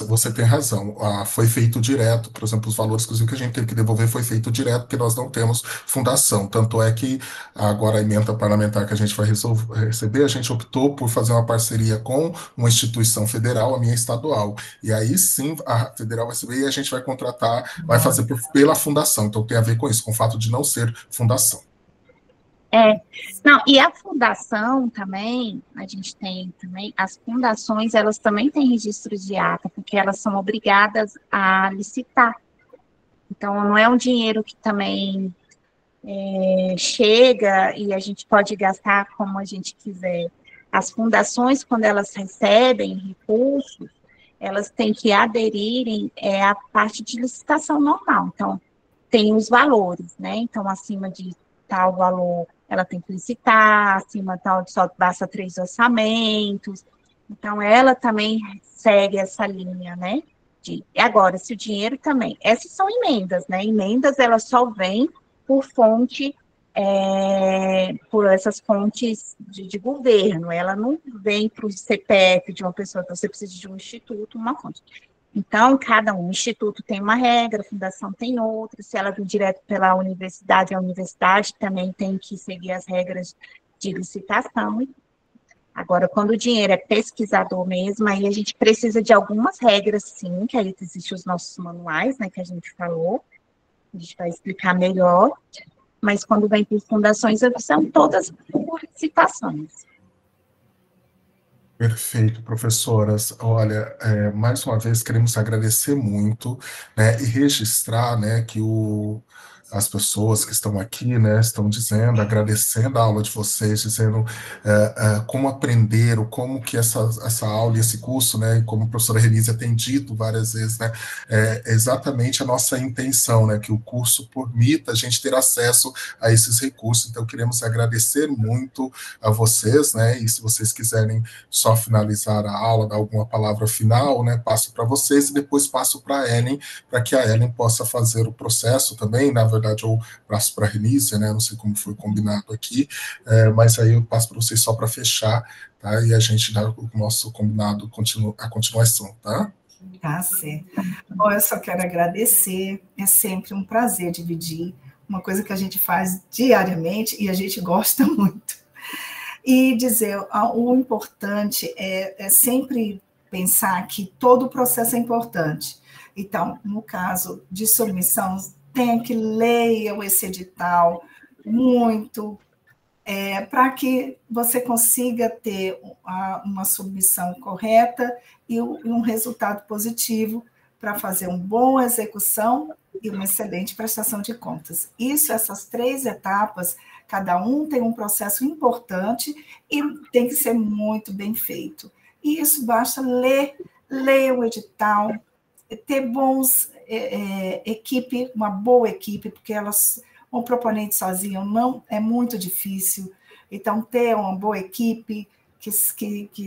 Você tem razão. Foi feito direto, por exemplo, os valores inclusive, que a gente teve que devolver foi feito direto, porque nós não temos fundação. Tanto é que agora a emenda parlamentar que a gente vai receber, a gente optou por fazer uma parceria com uma instituição federal, a minha estadual. E aí sim a federal vai receber e a gente vai contratar, vai fazer pela fundação. Então tem a ver com isso, com o fato de não ser fundação. Não, e a fundação também, a gente tem também, as fundações, elas também têm registro de ata, porque elas são obrigadas a licitar. Então, não é um dinheiro que também chega e a gente pode gastar como a gente quiser. As fundações, quando elas recebem recursos, elas têm que aderirem à parte de licitação normal. Então, tem os valores, né? Então, acima de tal valor, ela tem que licitar, acima tal, só basta 3 orçamentos. Então, ela também segue essa linha, né? Agora, se o dinheiro também... Essas são emendas, né? Emendas, elas só vêm por fonte, por essas fontes de governo. Ela não vem para o CPF de uma pessoa, então você precisa de um instituto, uma fonte. Então, cada instituto tem uma regra, a fundação tem outra, se ela vir direto pela universidade, a universidade também tem que seguir as regras de licitação. Agora, quando o dinheiro é pesquisador mesmo, aí a gente precisa de algumas regras, sim, que aí existem os nossos manuais, né, que a gente falou, a gente vai explicar melhor, mas quando vem por fundações, são todas por licitações. Perfeito, professoras. Olha, mais uma vez queremos agradecer muito, né, e registrar, né, que as pessoas que estão aqui, né, estão dizendo, agradecendo a aula de vocês, dizendo como aprenderam, como que essa aula e esse curso, né, e como a professora Renise tem dito várias vezes, né, é exatamente a nossa intenção, né, que o curso permita a gente ter acesso a esses recursos. Então, queremos agradecer muito a vocês, né, e se vocês quiserem só finalizar a aula, dar alguma palavra final, né, passo para vocês e depois passo para a Ellen, para que a Ellen possa fazer o processo também, na verdade, ou passo para a Renise, né, não sei como foi combinado aqui, mas aí eu passo para vocês só para fechar, tá, e a gente dá o nosso combinado, a continuação, tá? Tá certo. Bom, eu só quero agradecer, é sempre um prazer dividir uma coisa que a gente faz diariamente e a gente gosta muito. E dizer, o importante é sempre pensar que todo o processo é importante. Então, no caso de submissão, tenha que ler esse edital muito, para que você consiga ter uma submissão correta e um resultado positivo para fazer uma boa execução e uma excelente prestação de contas. Essas 3 etapas, cada um tem um processo importante e tem que ser muito bem feito. E isso basta ler o edital, ter uma boa equipe, porque um proponente sozinho não é muito difícil. Então, ter uma boa equipe que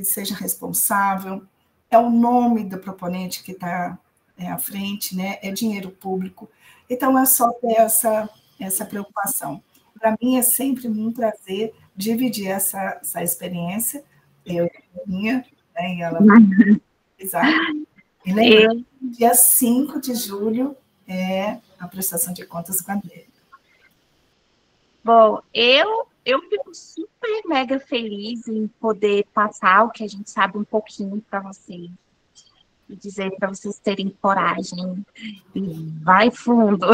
seja responsável, é o nome do proponente que está à frente, né? É dinheiro público. Então, é só ter essa preocupação. Para mim, é sempre um prazer dividir essa experiência, eu minha, né, e ela exato. E lembrando, dia 5 de julho é a prestação de contas com a Adélia. Bom, eu fico super mega feliz em poder passar o que a gente sabe um pouquinho para vocês. E dizer para vocês terem coragem e vai fundo,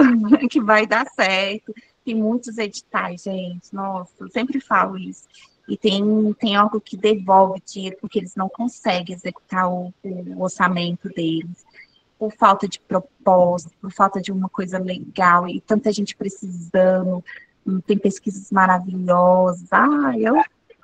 que vai dar certo. Tem muitos editais, gente, nossa, eu sempre falo isso. E tem algo que devolve dinheiro porque eles não conseguem executar o orçamento deles, por falta de propósito, por falta de uma coisa legal, e tanta gente precisando, tem pesquisas maravilhosas.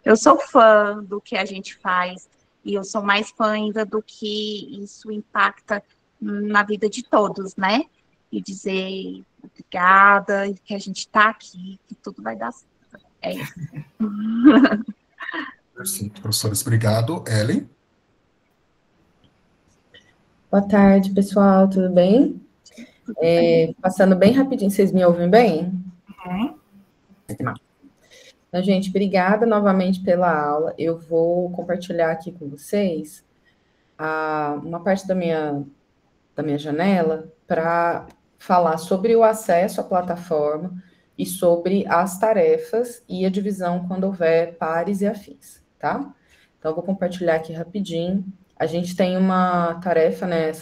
Eu sou fã do que a gente faz, e eu sou mais fã ainda do que isso impacta na vida de todos, né? E dizer obrigada, que a gente está aqui, que tudo vai dar certo. É isso. Perfeito, professores, obrigado. Ellen? Boa tarde, pessoal, tudo bem? Passando bem rapidinho, vocês me ouvem bem? Uhum. Então, gente, obrigada novamente pela aula. Eu vou compartilhar aqui com vocês uma parte da minha janela para falar sobre o acesso à plataforma e sobre as tarefas e a divisão quando houver pares e afins, tá? Então, eu vou compartilhar aqui rapidinho. A gente tem uma tarefa, né,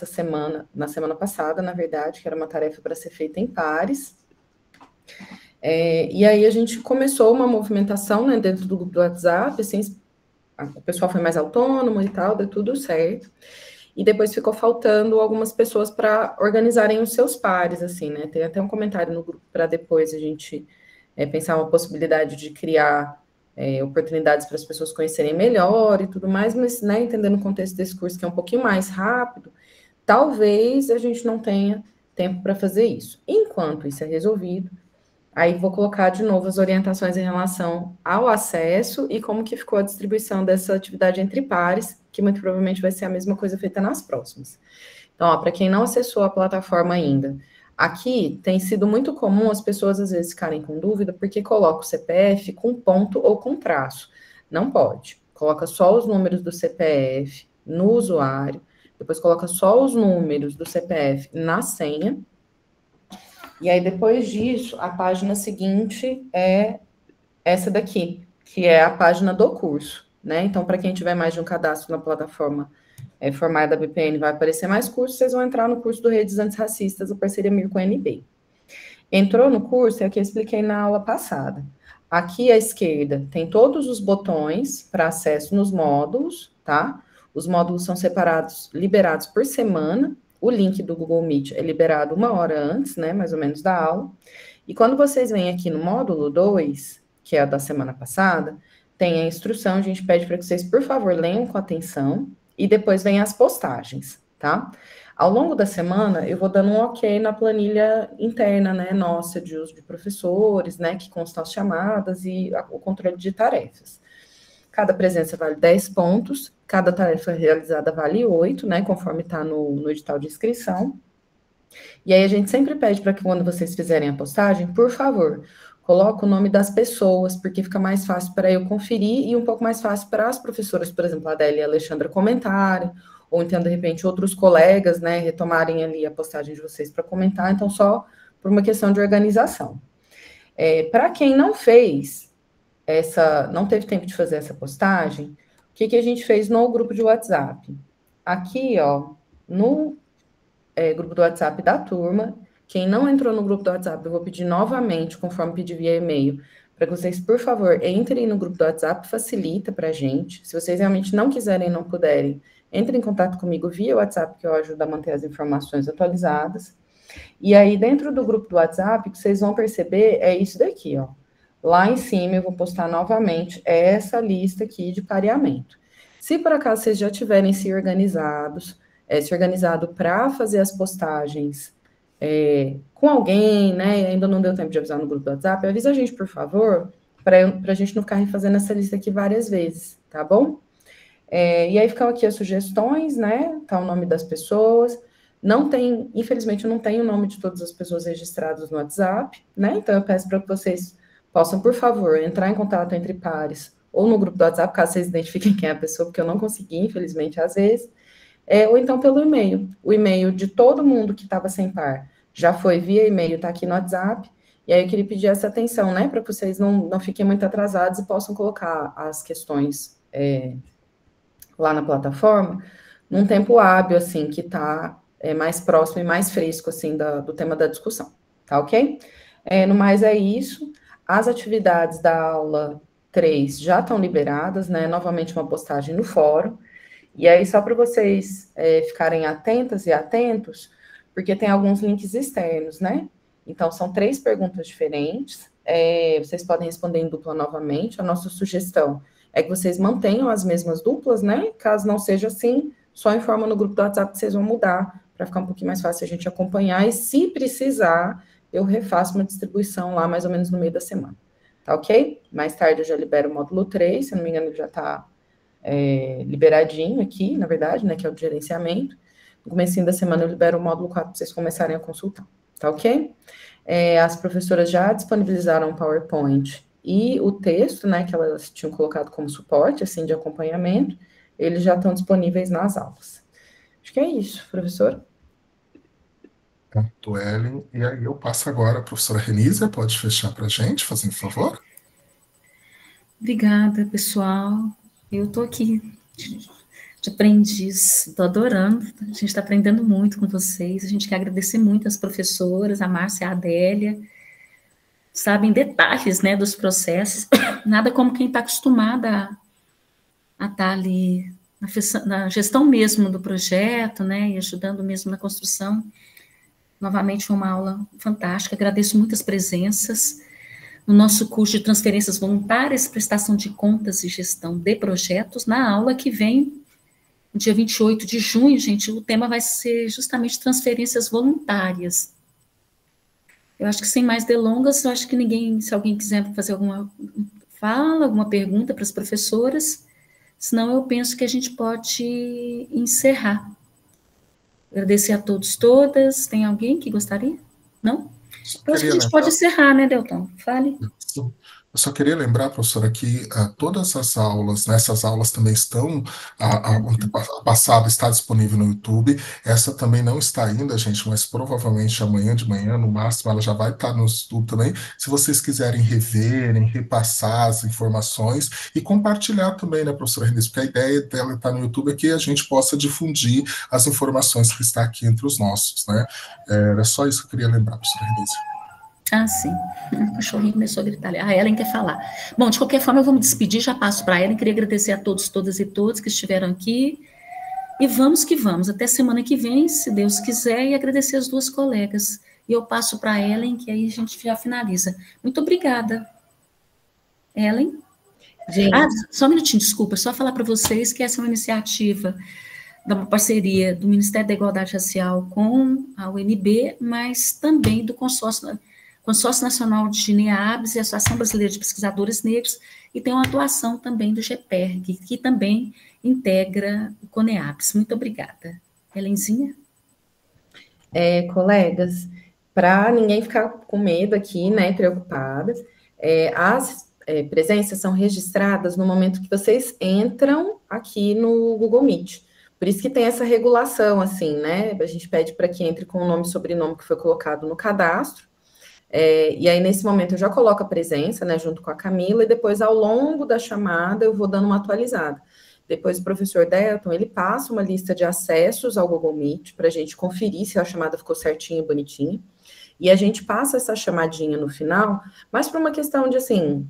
na semana passada, na verdade, que era uma tarefa para ser feita em pares. E aí a gente começou uma movimentação, né, dentro do grupo do WhatsApp, assim, o pessoal foi mais autônomo e tal, deu tudo certo. E depois ficou faltando algumas pessoas para organizarem os seus pares, assim, né? Tem até um comentário no grupo para depois a gente pensar uma possibilidade de criar oportunidades para as pessoas conhecerem melhor e tudo mais, mas, né, entendendo o contexto desse curso, que é um pouquinho mais rápido, talvez a gente não tenha tempo para fazer isso. Enquanto isso é resolvido, aí vou colocar de novo as orientações em relação ao acesso e como que ficou a distribuição dessa atividade entre pares, que muito provavelmente vai ser a mesma coisa feita nas próximas. Então, para quem não acessou a plataforma ainda, aqui tem sido muito comum as pessoas às vezes ficarem com dúvida porque coloca o CPF com ponto ou com traço. Não pode. Coloca só os números do CPF no usuário, depois coloca só os números do CPF na senha. E aí, depois disso, a página seguinte é essa daqui, que é a página do curso, né? Então, para quem tiver mais de um cadastro na plataforma formada da BPN, vai aparecer mais cursos, vocês vão entrar no curso do Redes Antirracistas, a parceria MIR com a NB. Entrou no curso, é o que eu expliquei na aula passada. Aqui à esquerda tem todos os botões para acesso nos módulos, tá? Os módulos são separados, liberados por semana. O link do Google Meet é liberado 1 hora antes, né, mais ou menos, da aula. E quando vocês vêm aqui no módulo 2, que é a da semana passada, tem a instrução, a gente pede para que vocês, por favor, leiam com atenção, e depois vem as postagens, tá? Ao longo da semana, eu vou dando um ok na planilha interna, né, nossa, de uso de professores, né, que constam as chamadas e o controle de tarefas. Cada presença vale 10 pontos, cada tarefa realizada vale 8, né, conforme está no edital de inscrição. E aí a gente sempre pede para que quando vocês fizerem a postagem, por favor, coloque o nome das pessoas, porque fica mais fácil para eu conferir e um pouco mais fácil para as professoras, por exemplo, a Adélia e a Alexandra comentarem, ou então, de repente, outros colegas, né, retomarem ali a postagem de vocês para comentar, então só por uma questão de organização. Para quem não fez não teve tempo de fazer essa postagem, o que a gente fez no grupo de WhatsApp? Aqui, ó, no grupo do WhatsApp da turma, quem não entrou no grupo do WhatsApp, eu vou pedir novamente, conforme pedi via e-mail, para que vocês, por favor, entrem no grupo do WhatsApp, facilita para a gente. Se vocês realmente não quiserem, não puderem, entrem em contato comigo via WhatsApp, que eu ajudo a manter as informações atualizadas. E aí, dentro do grupo do WhatsApp, o que vocês vão perceber é isso daqui, ó. Lá em cima, eu vou postar novamente essa lista aqui de pareamento. Se por acaso vocês já tiverem se organizado para fazer as postagens com alguém, né, e ainda não deu tempo de avisar no grupo do WhatsApp, avisa a gente, por favor, para a gente não ficar refazendo essa lista aqui várias vezes, tá bom? E aí ficam aqui as sugestões, né, tá o nome das pessoas, infelizmente eu não tenho o nome de todas as pessoas registradas no WhatsApp, né, então eu peço para que vocês possam, por favor, entrar em contato entre pares, ou no grupo do WhatsApp, caso vocês identifiquem quem é a pessoa, porque eu não consegui, infelizmente, às vezes, ou então pelo e-mail. O e-mail de todo mundo que estava sem par já foi via e-mail, está aqui no WhatsApp, e aí eu queria pedir essa atenção, né, para que vocês não fiquem muito atrasados e possam colocar as questões lá na plataforma, num tempo hábil, assim, que está mais próximo e mais fresco, assim, do tema da discussão, tá ok? No mais é isso. As atividades da aula 3 já estão liberadas, né, novamente uma postagem no fórum, e aí só para vocês ficarem atentas e atentos, porque tem alguns links externos, né? Então, são 3 perguntas diferentes, vocês podem responder em dupla novamente. A nossa sugestão é que vocês mantenham as mesmas duplas, né? Caso não seja assim, só informa no grupo do WhatsApp que vocês vão mudar, para ficar um pouquinho mais fácil a gente acompanhar, e se precisar, eu refaço uma distribuição lá mais ou menos no meio da semana, tá ok? Mais tarde eu já libero o módulo 3, se não me engano ele já está liberadinho aqui, na verdade, né, que é o de gerenciamento. No comecinho da semana eu libero o módulo 4 para vocês começarem a consultar, tá ok? As professoras já disponibilizaram o PowerPoint e o texto, né, que elas tinham colocado como suporte, assim, de acompanhamento, eles já estão disponíveis nas aulas. Acho que é isso, professor. Ponto, Ellen. E aí eu passo agora a professora Renízia, pode fechar para a gente, fazendo favor? Obrigada, pessoal. Eu estou aqui de aprendiz, estou adorando, a gente está aprendendo muito com vocês, a gente quer agradecer muito às professoras, a Márcia e a Adélia, sabem detalhes, né, dos processos, nada como quem está acostumada a estar ali na gestão mesmo do projeto, né, e ajudando mesmo na construção. Novamente foi uma aula fantástica, agradeço muitas presenças. No nosso curso de transferências voluntárias, prestação de contas e gestão de projetos, na aula que vem, no dia 28 de junho, gente, o tema vai ser justamente transferências voluntárias. Eu acho que sem mais delongas, eu acho que se alguém quiser fazer alguma pergunta para as professoras, senão eu penso que a gente pode encerrar. Agradecer a todos, todas. Tem alguém que gostaria? Não? Eu acho que a gente pode encerrar, né, Delton? Fale. Eu só queria lembrar, professora, que todas as aulas, né, essas aulas também estão, a passada está disponível no YouTube, essa também não está ainda, gente, mas provavelmente amanhã de manhã, no máximo, ela já vai estar no YouTube também, se vocês quiserem reverem, repassar as informações e compartilhar também, né, professora Renízia, porque a ideia dela estar no YouTube é que a gente possa difundir as informações que está aqui entre os nossos, né. Era só isso que eu queria lembrar, professora Renízia. Ah, sim. O cachorrinho começou a gritar ali. A Ellen quer falar. Bom, de qualquer forma, eu vou me despedir, já passo para a Ellen. Queria agradecer a todos, todas e todos que estiveram aqui. E vamos que vamos. Até semana que vem, se Deus quiser, e agradecer as duas colegas. E eu passo para a Ellen, que aí a gente já finaliza. Muito obrigada. Ellen? Gente. Ah, só um minutinho, desculpa. Só falar para vocês que essa é uma iniciativa da parceria do Ministério da Igualdade Racial com a UNB, mas também do Consórcio Nacional de NEABS e a Associação Brasileira de Pesquisadores Negros, e tem uma atuação também do GPERG, que também integra o CONEABS. Muito obrigada. Helenzinha? Colegas, para ninguém ficar com medo aqui, né, preocupadas, as presenças são registradas no momento que vocês entram aqui no Google Meet. Por isso que tem essa regulação, assim, né? A gente pede para que entre com o nome e sobrenome que foi colocado no cadastro. E aí, nesse momento, eu já coloco a presença, né, junto com a Camila, e depois, ao longo da chamada, eu vou dando uma atualizada. Depois, o professor Delton, ele passa uma lista de acessos ao Google Meet para a gente conferir se a chamada ficou certinha e bonitinha. E a gente passa essa chamadinha no final, mas por uma questão de, assim,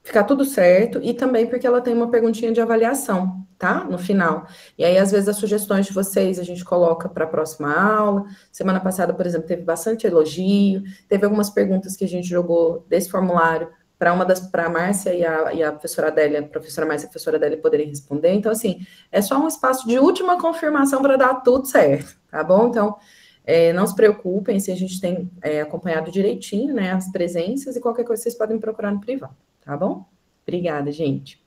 ficar tudo certo, e também porque ela tem uma perguntinha de avaliação, tá? No final. E aí, às vezes, as sugestões de vocês a gente coloca para a próxima aula. Semana passada, por exemplo, teve bastante elogio, teve algumas perguntas que a gente jogou desse formulário para a Márcia e a professora Adélia, a professora Márcia e a professora Adélia poderem responder. Então, assim, é só um espaço de última confirmação para dar tudo certo, tá bom? Então, não se preocupem se a gente tem acompanhado direitinho, né, as presenças, e qualquer coisa vocês podem me procurar no privado, tá bom? Obrigada, gente.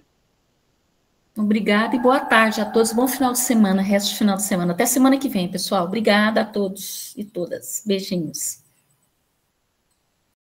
Obrigada e boa tarde a todos. Bom final de semana, resto de final de semana. Até semana que vem, pessoal. Obrigada a todos e todas. Beijinhos.